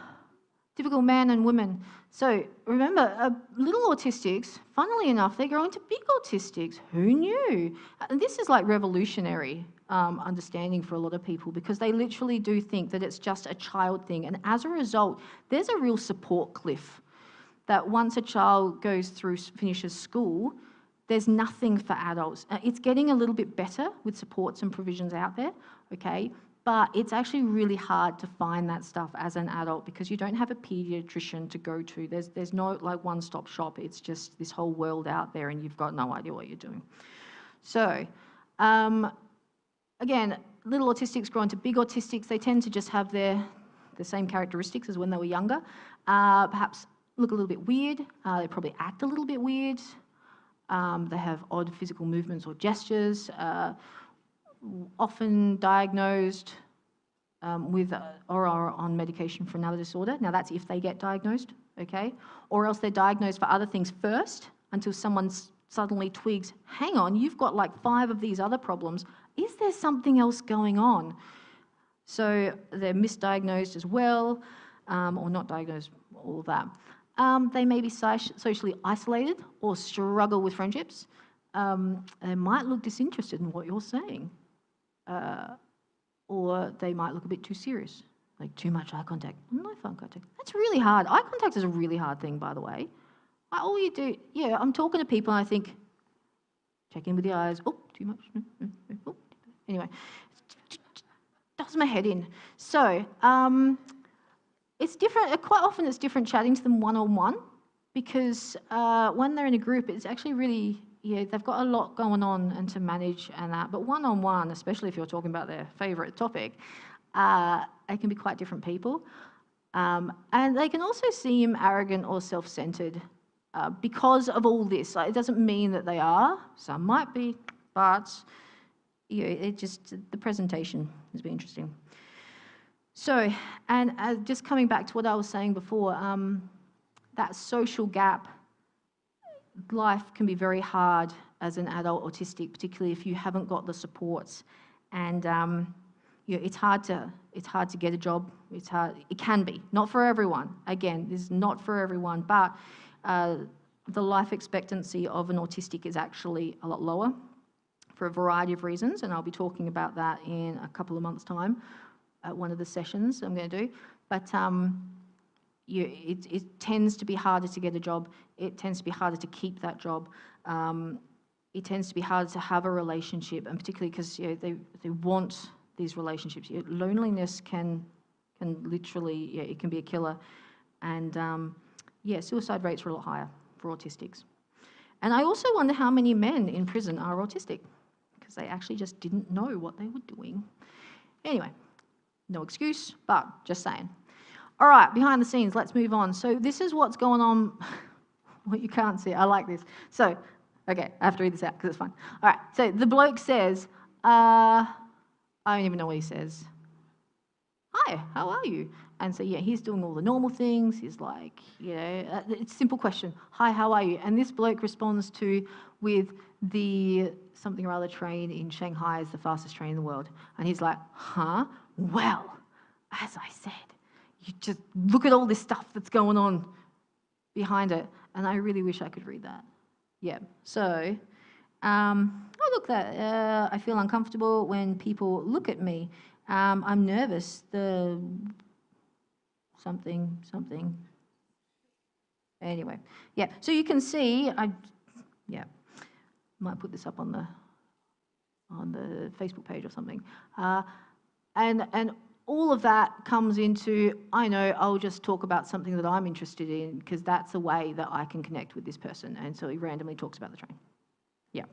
typical man and women. So remember, little autistics, funnily enough, they grow into big autistics. Who knew? And this is like revolutionary understanding for a lot of people, because they literally do think that it's just a child thing. And as a result, there's a real support cliff that once a child finishes school, there's nothing for adults. It's getting a little bit better with supports and provisions out there, okay? But it's actually really hard to find that stuff as an adult because you don't have a paediatrician to go to. There's no like one-stop shop. It's just this whole world out there and you've got no idea what you're doing. So, again, little autistics grow into big autistics. They tend to just have the same characteristics as when they were younger. Perhaps look a little bit weird. They probably act a little bit weird. They have odd physical movements or gestures. Often diagnosed with or are on medication for another disorder. Now that's if they get diagnosed, okay? Or else they're diagnosed for other things first until someone suddenly twigs, hang on, you've got like 5 of these other problems. Is there something else going on? So they're misdiagnosed as well, or not diagnosed, all of that. They may be socially isolated or struggle with friendships. They might look disinterested in what you're saying. Or they might look a bit too serious, like too much eye contact. No eye contact. That's really hard. Eye contact is a really hard thing, by the way. All you do, yeah, I'm talking to people and I think, check in with the eyes. Oh, too much. Oh. Anyway, does my head in. So, it's different. Quite often it's different chatting to them one-on-one because when they're in a group, it's actually really, they've got a lot going on and to manage and that. But one-on-one, especially if you're talking about their favourite topic, they can be quite different people. And they can also seem arrogant or self-centred because of all this. Like, it doesn't mean that they are. Some might be, but it just, the presentation has been interesting. So, and just coming back to what I was saying before, that social gap, life can be very hard as an adult autistic, particularly if you haven't got the supports, and it's hard to get a job. It's hard. It can be, not for everyone. Again, this is not for everyone, but the life expectancy of an autistic is actually a lot lower for a variety of reasons, and I'll be talking about that in a couple of months' time at one of the sessions I'm going to do. But it tends to be harder to get a job. It tends to be harder to keep that job. It tends to be harder to have a relationship, and particularly because they want these relationships. Loneliness can literally, it can be a killer. And suicide rates are a lot higher for autistics. And I also wonder how many men in prison are autistic, because they actually just didn't know what they were doing. Anyway, no excuse, but just saying. All right, behind the scenes, let's move on. So this is what's going on. What you can't see, I like this. So, okay, I have to read this out because it's fun. All right, so the bloke says, I don't even know what he says. Hi, how are you? And so, he's doing all the normal things. He's like, it's a simple question. Hi, how are you? And this bloke responds with the something or other train in Shanghai is the fastest train in the world. And he's like, huh? Well, as I said, you just look at all this stuff that's going on behind it. And I really wish I could read that. Yeah, so, I feel uncomfortable when people look at me. I'm nervous, something. Anyway, so you can see, might put this up on the Facebook page or something. And all of that comes into, I know I'll just talk about something that I'm interested in because that's a way that I can connect with this person. And so he randomly talks about the train. Yeah,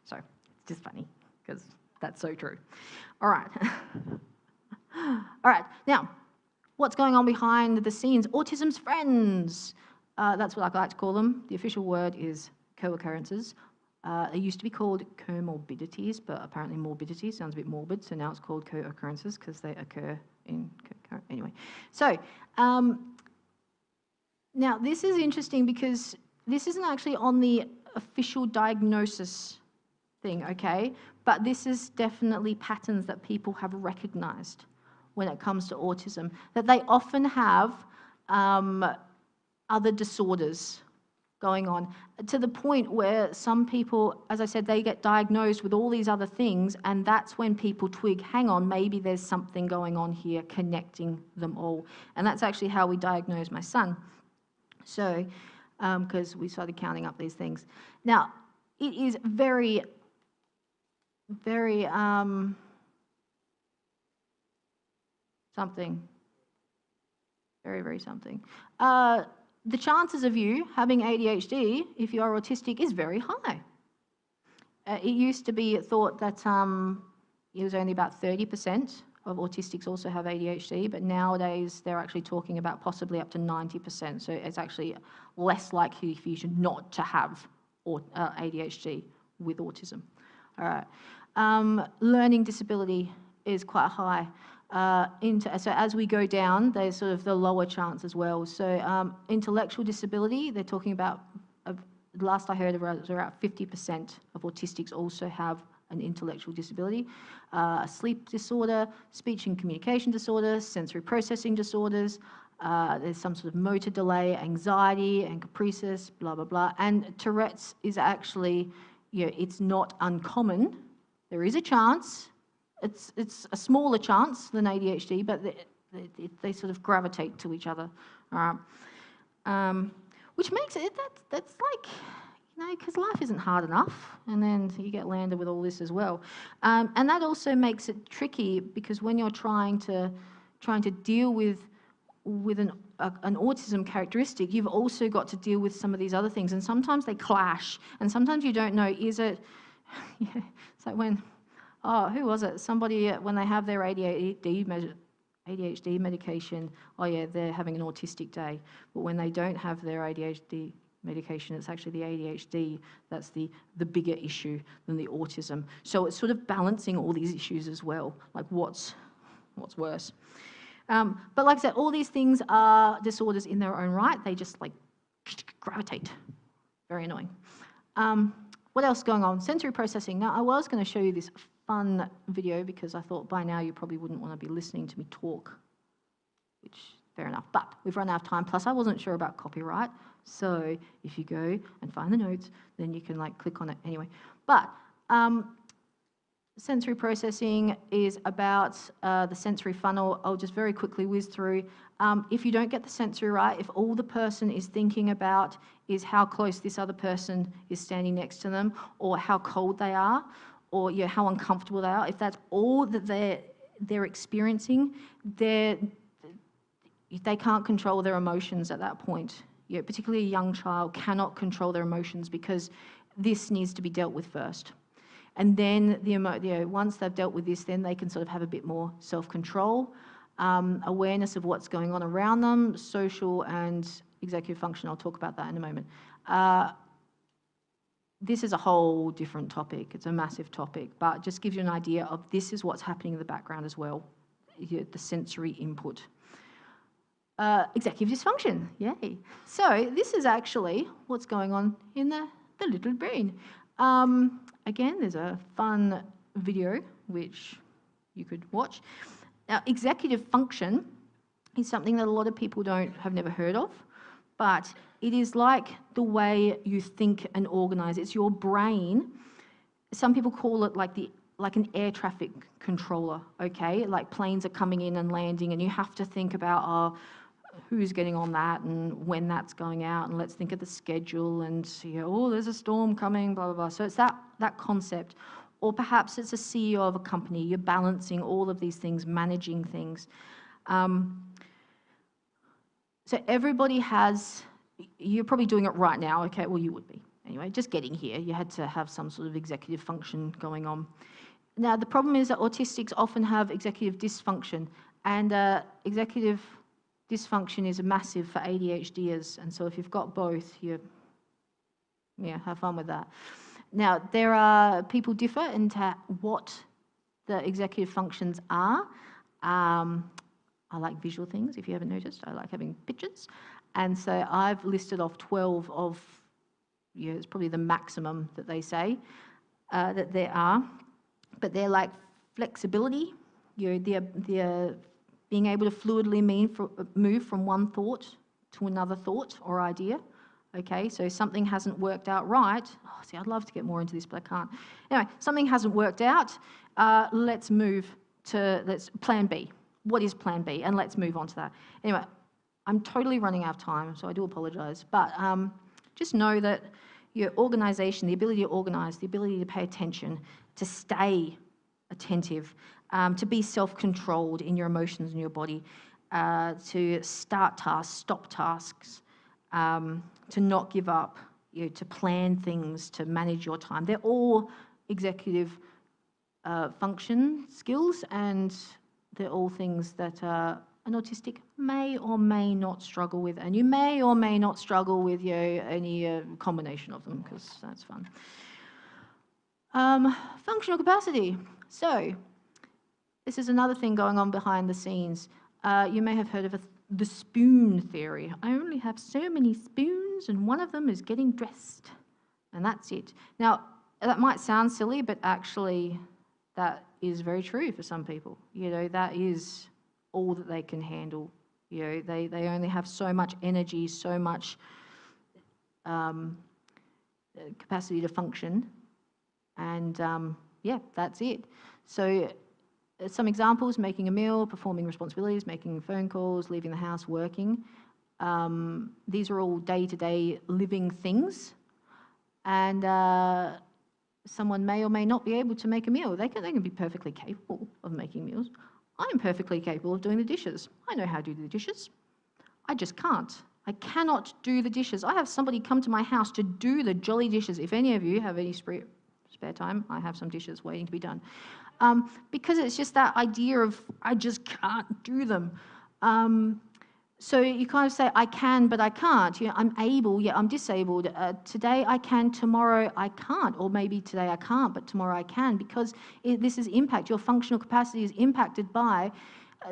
so it's just funny because that's so true. All right. All right, now, what's going on behind the scenes? Autism's friends. That's what I like to call them. The official word is co-occurrences. They used to be called comorbidities, but apparently morbidity sounds a bit morbid, so now it's called co-occurrences because they occur in anyway. So now this is interesting because this isn't actually on the official diagnosis thing, okay? But this is definitely patterns that people have recognized when it comes to autism, that they often have other disorders going on, to the point where some people, as I said, they get diagnosed with all these other things, and that's when people twig, hang on, maybe there's something going on here connecting them all. And that's actually how we diagnosed my son. So, because we started counting up these things. Now, it is very something. Very something. The chances of you having ADHD, if you are autistic, is very high. It used to be thought that it was only about 30% of autistics also have ADHD, but nowadays they're actually talking about possibly up to 90%. So it's actually less likely for you not to have ADHD with autism. All right. Learning disability is quite high. So as we go down, there's sort of the lower chance as well. So intellectual disability, they're talking about, last I heard, around 50% of autistics also have an intellectual disability. Sleep disorder, speech and communication disorders, sensory processing disorders, there's some sort of motor delay, anxiety and caprices, blah, blah, blah. And Tourette's is actually, it's not uncommon. There is a chance. It's a smaller chance than ADHD, but they sort of gravitate to each other, which makes it, that's like, because life isn't hard enough, and then you get landed with all this as well. And that also makes it tricky, because when you're trying to deal with an autism characteristic, you've also got to deal with some of these other things, and sometimes they clash, and sometimes you don't know, is it, it's like when, who was it? Somebody, when they have their ADHD medication, they're having an autistic day. But when they don't have their ADHD medication, it's actually the ADHD that's the bigger issue than the autism. So it's sort of balancing all these issues as well, like what's worse. But like I said, all these things are disorders in their own right. They just like gravitate. Very annoying. What else is going on? Sensory processing. Now, I was going to show you this fun video because I thought by now you probably wouldn't want to be listening to me talk, which, fair enough. But we've run out of time. Plus, I wasn't sure about copyright. So if you go and find the notes, then you can like click on it anyway. But sensory processing is about the sensory funnel. I'll just very quickly whiz through. If you don't get the sensory right, if all the person is thinking about is how close this other person is standing next to them, or how cold they are, or how uncomfortable they are, if that's all that they're experiencing, they can't control their emotions at that point. Particularly a young child cannot control their emotions because this needs to be dealt with first. And then once they've dealt with this, then they can sort of have a bit more self-control, awareness of what's going on around them, social and executive function. I'll talk about that in a moment. This is a whole different topic. It's a massive topic, but just gives you an idea of this is what's happening in the background as well, the sensory input. Executive dysfunction, yay. So this is actually what's going on in the little brain. Again, there's a fun video which you could watch. Now, executive function is something that a lot of people have never heard of, but it is like the way you think and organize. It's your brain. Some people call it like an air traffic controller, okay? Like planes are coming in and landing and you have to think about, who's getting on that and when that's going out, and let's think of the schedule and see, there's a storm coming, blah, blah, blah. So it's that concept. Or perhaps it's a CEO of a company. You're balancing all of these things, managing things. So everybody you're probably doing it right now, okay? Well, you would be. Anyway, just getting here, you had to have some sort of executive function going on. Now, the problem is that autistics often have executive dysfunction, and executive dysfunction is massive for ADHDers, and so if you've got both, have fun with that. Now, people differ into what the executive functions are. I like visual things, if you haven't noticed. I like having pictures. And so I've listed off 12 of, it's probably the maximum that they say that there are. But they're like flexibility, they're being able to fluidly move from one thought to another thought or idea. Okay, so something hasn't worked out right. See, I'd love to get more into this, but I can't. Anyway, something hasn't worked out. Let's move to plan B. What is plan B? And let's move on to that. Anyway, I'm totally running out of time, so I do apologise. But just know that your organisation, the ability to organise, the ability to pay attention, to stay attentive, to be self-controlled in your emotions and your body, to start tasks, stop tasks, to not give up, to plan things, to manage your time. They're all executive function skills, and they're all things that an autistic may or may not struggle with, and you may or may not struggle with any combination of them, because that's fun. Functional capacity. So this is another thing going on behind the scenes. You may have heard of the spoon theory. I only have so many spoons and one of them is getting dressed, and that's it. Now, that might sound silly, but actually that is very true for some people. That is all that they can handle. They only have so much energy, so much capacity to function, and that's it. So some examples: making a meal, performing responsibilities, making phone calls, leaving the house, working. These are all day-to-day living things, and someone may or may not be able to make a meal. They can be perfectly capable of making meals. I am perfectly capable of doing the dishes. I know how to do the dishes. I just can't. I cannot do the dishes. I have somebody come to my house to do the jolly dishes. If any of you have any spare time, I have some dishes waiting to be done. Because it's just that idea of I just can't do them. So you kind of say, I can, but I can't. I'm able, I'm disabled. Today I can, tomorrow I can't. Or maybe today I can't, but tomorrow I can, because this is impact. Your functional capacity is impacted by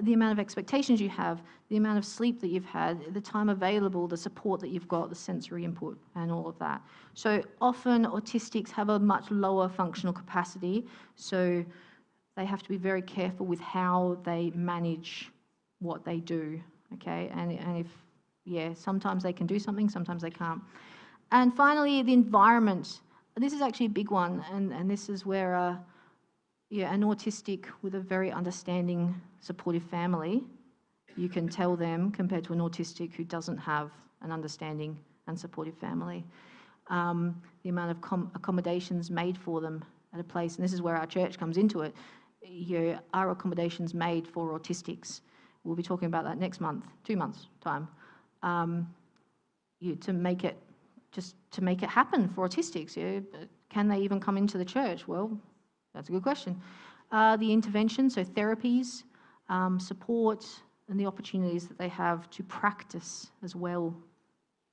the amount of expectations you have, the amount of sleep that you've had, the time available, the support that you've got, the sensory input, and all of that. So often autistics have a much lower functional capacity, so they have to be very careful with how they manage what they do, okay? And if, yeah, sometimes they can do something, sometimes they can't. And finally, the environment. This is actually a big one, and this is where an autistic with a very understanding, supportive family, you can tell them compared to an autistic who doesn't have an understanding and supportive family. The amount of accommodations made for them at a place, and this is where our church comes into it. Are accommodations made for autistics? We'll be talking about that next month, 2 months' time, to make it happen for autistics. Can they even come into the church? Well, that's a good question. The intervention, so therapies, support, and the opportunities that they have to practice as well,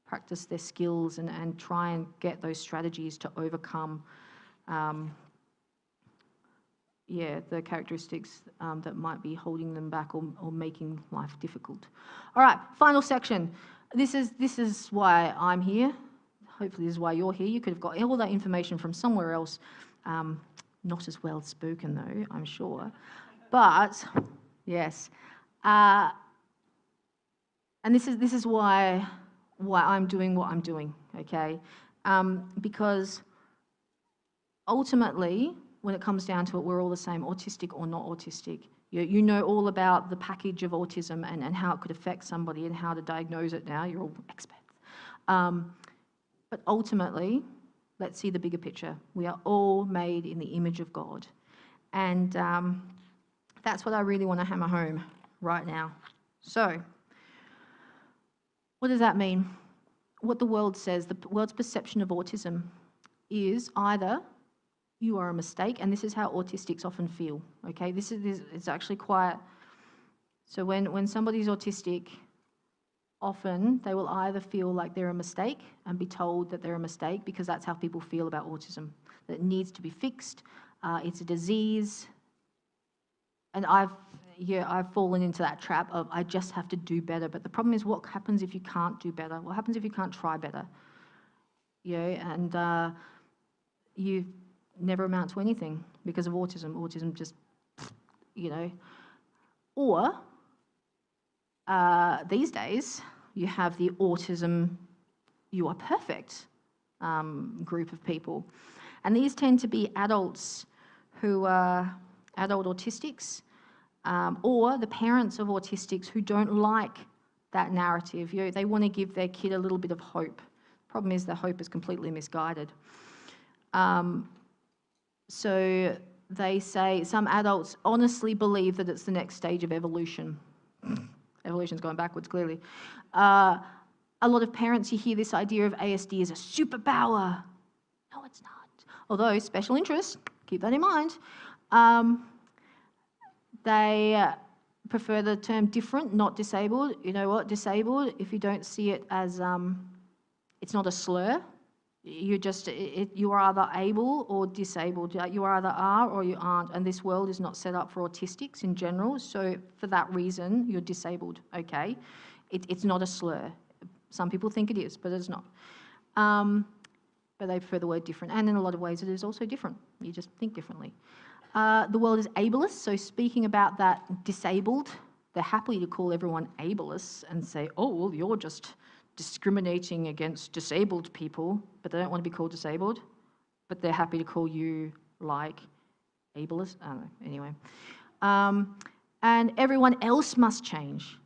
practice their skills and try and get those strategies to overcome the characteristics that might be holding them back or making life difficult. All right, final section. This is why I'm here. Hopefully this is why you're here. You could have got all that information from somewhere else. Not as well spoken though, I'm sure. But yes. And this is why I'm doing what I'm doing, okay? Because ultimately, when it comes down to it, we're all the same, autistic or not autistic. You know all about the package of autism and how it could affect somebody and how to diagnose it now. You're all experts. But ultimately, let's see the bigger picture. We are all made in the image of God. And that's what I really want to hammer home right now. So, what does that mean? What the world says, the world's perception of autism is either you are a mistake, and this is how autistics often feel, okay? It's actually quite... So when somebody's autistic, often they will either feel like they're a mistake and be told that they're a mistake, because that's how people feel about autism, that it needs to be fixed, it's a disease. And I've fallen into that trap of I just have to do better. But the problem is, what happens if you can't do better? What happens if you can't try better? And you never amount to anything because of autism. Autism just, Or these days, you have the autism, you are perfect group of people. And these tend to be adults who are adult autistics, or the parents of autistics who don't like that narrative. They want to give their kid a little bit of hope. Problem is, the hope is completely misguided. So they say some adults honestly believe that it's the next stage of evolution. Evolution's going backwards, clearly. A lot of parents, you hear this idea of ASD as a superpower. No, it's not. Although special interest, keep that in mind. They prefer the term different, not disabled. You know what? Disabled, if you don't see it as, it's not a slur. You are either able or disabled. You either are or you aren't. And this world is not set up for autistics in general. So for that reason, you're disabled, okay? It's not a slur. Some people think it is, but it's not. But they prefer the word different. And in a lot of ways, it is also different. You just think differently. The world is ableist, so speaking about that disabled, they're happy to call everyone ableist and say, oh, well, you're just discriminating against disabled people, but they don't want to be called disabled, but they're happy to call you like ableist. I don't know, anyway. And everyone else must change.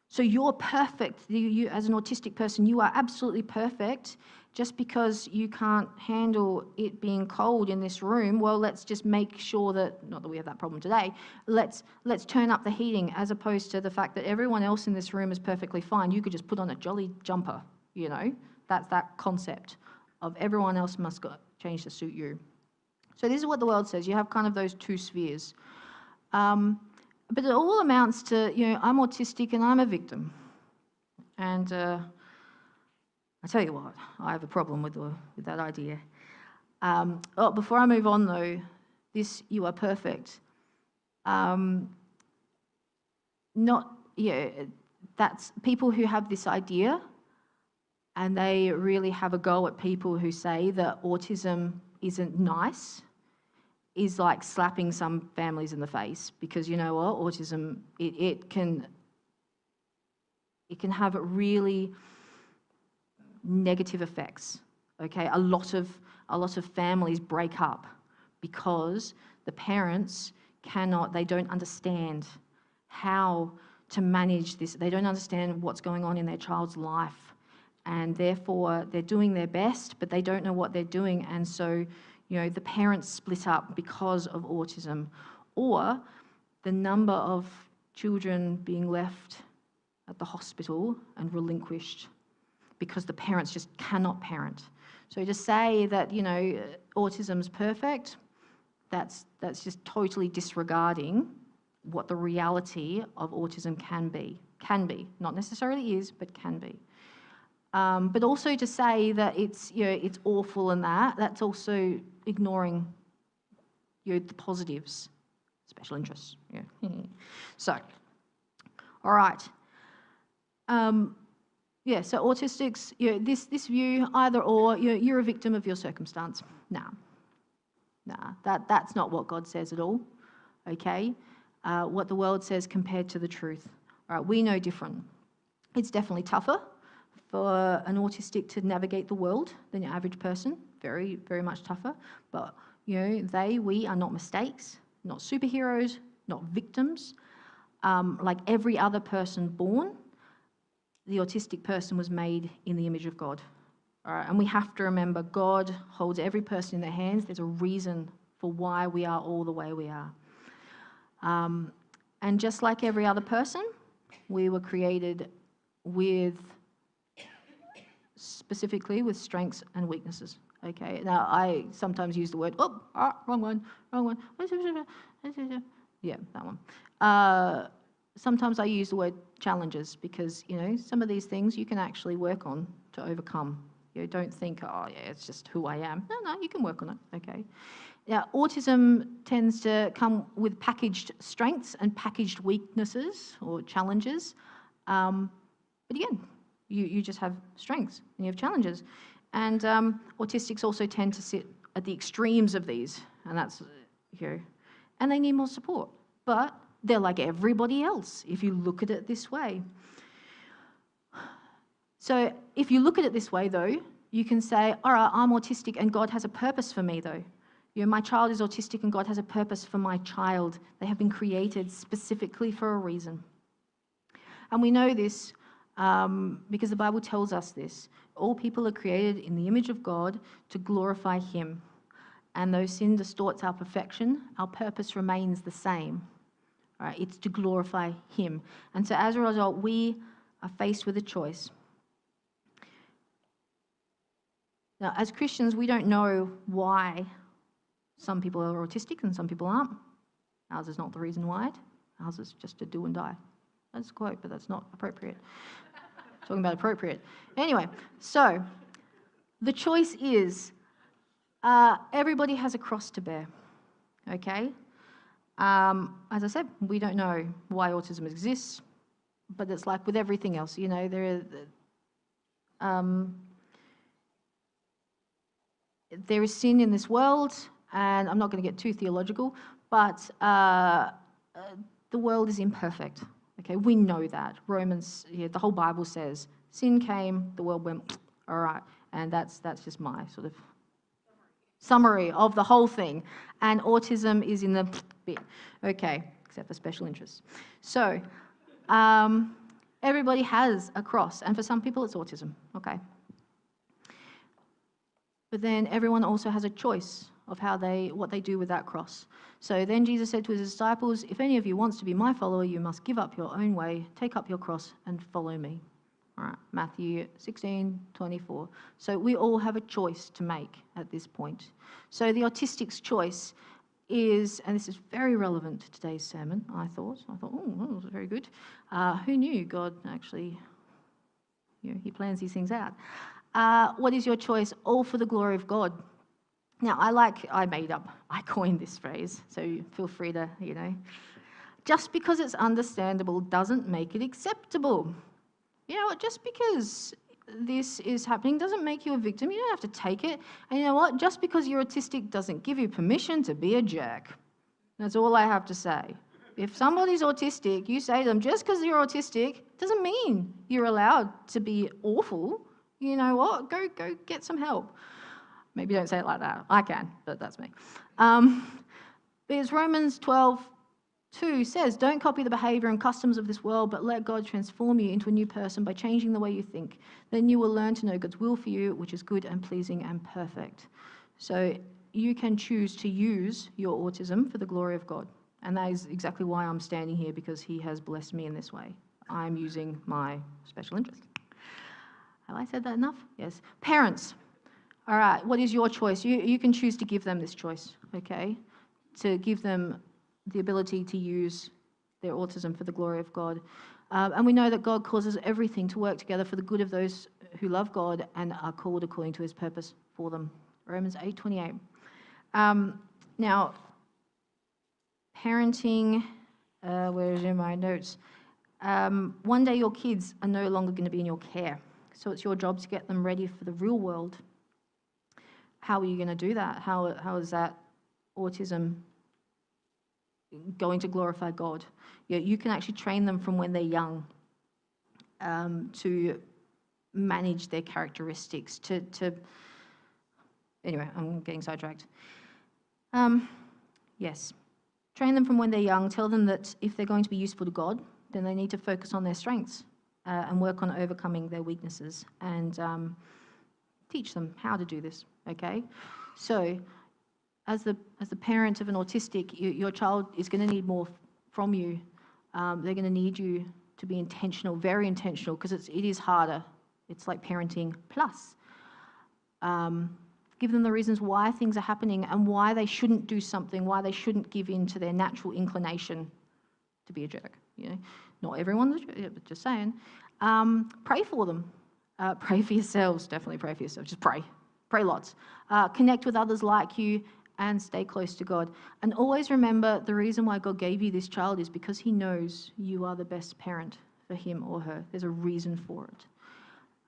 So you're perfect. You, as an autistic person, you are absolutely perfect. Just because you can't handle it being cold in this room, well, let's just make sure that, not that we have that problem today, let's turn up the heating, as opposed to the fact that everyone else in this room is perfectly fine. You could just put on a jolly jumper, That's that concept of everyone else must change to suit you. So this is what the world says. You have kind of those two spheres. But it all amounts to, I'm autistic and I'm a victim. And I tell you what, I have a problem with that idea. Before I move on though, this you are perfect. not, that's people who have this idea and they really have a go at people who say that autism isn't nice is like slapping some families in the face, because you know what, autism, it can have really negative effects. Okay, a lot of families break up because the parents they don't understand how to manage this. They don't understand what's going on in their child's life, and therefore they're doing their best, but they don't know what they're doing, and so the parents split up because of autism, or the number of children being left at the hospital and relinquished because the parents just cannot parent. So to say that autism's perfect, that's just totally disregarding what the reality of autism can be, not necessarily is, but can be. But also to say that it's awful and that's also ignoring the positives, special interests. Yeah. So, all right. So autistics, this view, either or, you're a victim of your circumstance. Nah, that's not what God says at all. Okay, what the world says compared to the truth. All right, we know different. It's definitely tougher for an autistic to navigate the world than your average person. Very, very much tougher. But we are not mistakes, not superheroes, not victims. Like every other person born, the autistic person was made in the image of God. All right, and we have to remember God holds every person in their hands. There's a reason for why we are all the way we are. And just like every other person, we were created specifically with strengths and weaknesses. Okay, now I sometimes use the word, wrong one. Yeah, that one. Sometimes I use the word challenges because, some of these things you can actually work on to overcome. Don't think, it's just who I am. No, you can work on it, okay? Now, autism tends to come with packaged strengths and packaged weaknesses or challenges. But again, you just have strengths and you have challenges. And autistics also tend to sit at the extremes of these, and that's, and they need more support. But they're like everybody else, if you look at it this way. So if you look at it this way, though, you can say, all right, I'm autistic and God has a purpose for me, though. My child is autistic and God has a purpose for my child. They have been created specifically for a reason. And we know this because the Bible tells us this. All people are created in the image of God to glorify Him. And though sin distorts our perfection, our purpose remains the same. All right, it's to glorify Him. And so as a result, we are faced with a choice. Now, as Christians, we don't know why some people are autistic and some people aren't. Ours is not the reason why. Ours is just to do and die. That's a quote, but that's not appropriate. Talking about appropriate. Anyway, so the choice is everybody has a cross to bear, okay? As I said, we don't know why autism exists, but it's like with everything else, there is sin in this world, and I'm not going to get too theological, but the world is imperfect. Okay, we know that. Romans, the whole Bible says, sin came, the world went, all right, and that's just my sort of summary of the whole thing. And autism is in the bit, okay, except for special interests. So everybody has a cross, and for some people it's autism, okay. But then everyone also has a choice of what they do with that cross. So then Jesus said to his disciples, if any of you wants to be my follower, you must give up your own way, take up your cross and follow me. All right, Matthew 16:24. So we all have a choice to make at this point. So the autistic's choice is, and this is very relevant to today's sermon, I thought, oh, that was very good. Who knew God actually, he plans these things out. What is your choice? All for the glory of God. Now, I coined this phrase, so feel free to, Just because it's understandable doesn't make it acceptable. You know what, just because this is happening doesn't make you a victim. You don't have to take it. And you know what, just because you're autistic doesn't give you permission to be a jerk. That's all I have to say. If somebody's autistic, you say to them, just because you're autistic doesn't mean you're allowed to be awful. You know what, go get some help. Maybe don't say it like that. I can, but that's me. Because Romans 12:2 says, don't copy the behaviour and customs of this world, but let God transform you into a new person by changing the way you think. Then you will learn to know God's will for you, which is good and pleasing and perfect. So you can choose to use your autism for the glory of God. And that is exactly why I'm standing here, because he has blessed me in this way. I'm using my special interest. Have I said that enough? Yes. Parents. All right, what is your choice? You can choose to give them this choice, okay? To give them the ability to use their autism for the glory of God. And we know that God causes everything to work together for the good of those who love God and are called according to his purpose for them. Romans 8:28. Now, parenting, where is in my notes? One day your kids are no longer going to be in your care. So it's your job to get them ready for the real world. How are you going to do that? How is that autism going to glorify God? You can actually train them from when they're young to manage their characteristics, anyway, I'm getting sidetracked. Yes, train them from when they're young. Tell them that if they're going to be useful to God, then they need to focus on their strengths and work on overcoming their weaknesses, and teach them how to do this, okay? So as the parent of an autistic, your child is going to need more from you. They're going to need you to be intentional, very intentional, because it is harder. It's like parenting plus. Give them the reasons why things are happening and why they shouldn't do something, why they shouldn't give in to their natural inclination to be a jerk. You know, not everyone's a jerk, but just saying. Pray for them. Pray for yourselves. Definitely pray for yourselves. Just pray. Pray lots. Connect with others like you and stay close to God. And always remember, the reason why God gave you this child is because he knows you are the best parent for him or her. There's a reason for it.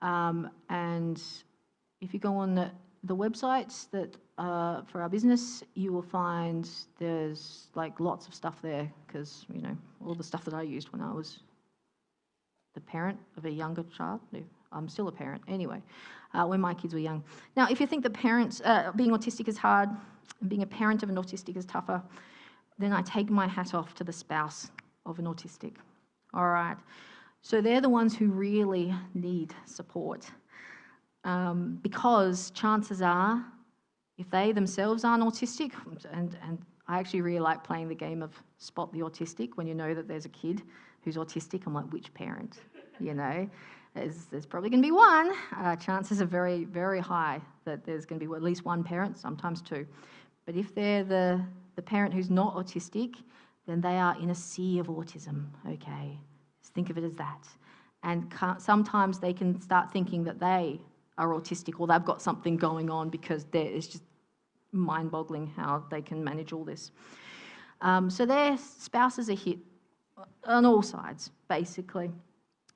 And if you go on the websites that for our business, you will find there's like lots of stuff there, because, you know, all the stuff that I used when I was the parent of a younger child. I'm still a parent anyway, when my kids were young. Now, if you think that parents, being autistic is hard and being a parent of an autistic is tougher, then I take my hat off to the spouse of an autistic. All right. So they're the ones who really need support, because chances are, if they themselves aren't autistic, and I actually really like playing the game of spot the autistic, when you know that there's a kid who's autistic. I'm like, which parent? You know, there's probably going to be one. Chances are very, very high that there's going to be at least one parent, sometimes two. But if they're the parent who's not autistic, then they are in a sea of autism, okay? Just think of it as that. And sometimes they can start thinking that they are autistic or they've got something going on, because it's just mind-boggling how they can manage all this. So their spouses are hit on all sides, basically,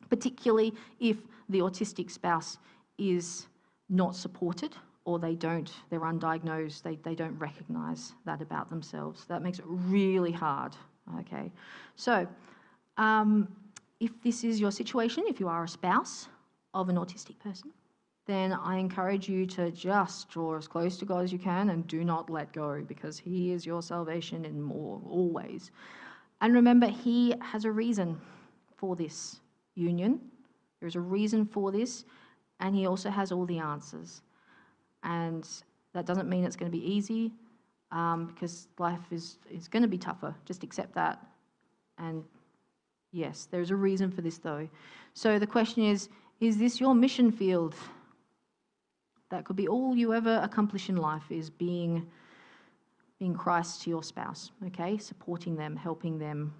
particularly if the autistic spouse is not supported, or they're undiagnosed, they don't recognise that about themselves. That makes it really hard, okay? So if this is your situation, if you are a spouse of an autistic person, then I encourage you to just draw as close to God as you can and do not let go, because he is your salvation in all ways. And remember, he has a reason for this union. There's a reason for this, and he also has all the answers. And that doesn't mean it's going to be easy, because life is going to be tougher. Just accept that. And yes, there's a reason for this, though. So the question is this your mission field? That could be all you ever accomplish in life, is being Christ to your spouse, okay? Supporting them, helping them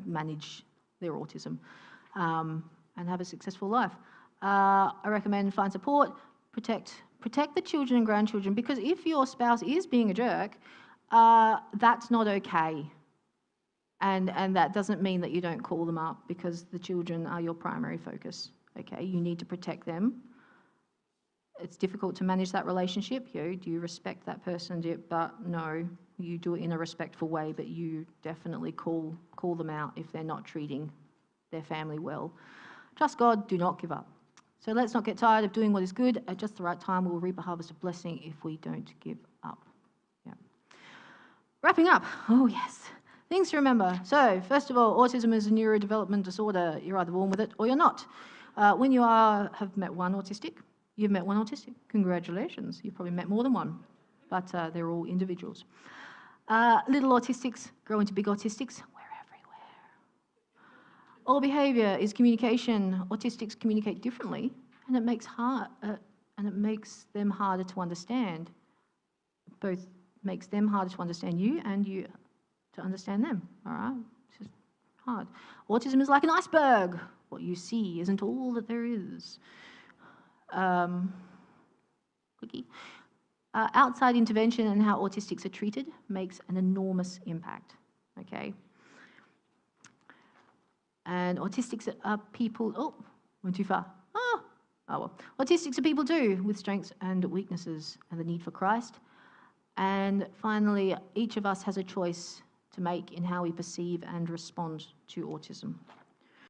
manage their autism, and have a successful life. I recommend find support, protect the children and grandchildren, because if your spouse is being a jerk, that's not okay. And that doesn't mean that you don't call them up, because the children are your primary focus, okay? You need to protect them. It's difficult to manage that relationship. Do you respect that person? But no, you do it in a respectful way, but you definitely call them out if they're not treating their family well. Trust God, do not give up. So let's not get tired of doing what is good. At just the right time, we'll reap a harvest of blessing if we don't give up. Yeah. Wrapping up. Oh, yes. Things to remember. So, first of all, autism is a neurodevelopment disorder. You're either born with it or you're not. When you have met one autistic, you've met one autistic. Congratulations. You've probably met more than one, but they're all individuals. Little autistics grow into big autistics. We're everywhere. All behaviour is communication. Autistics communicate differently, and it makes them harder to understand. Both makes them harder to understand you and you to understand them, all right? It's just hard. Autism is like an iceberg. What you see isn't all that there is. Outside intervention and how autistics are treated makes an enormous impact, okay? And autistics are people, went too far. Oh well. Autistics are people too, with strengths and weaknesses and the need for Christ. And finally, each of us has a choice to make in how we perceive and respond to autism.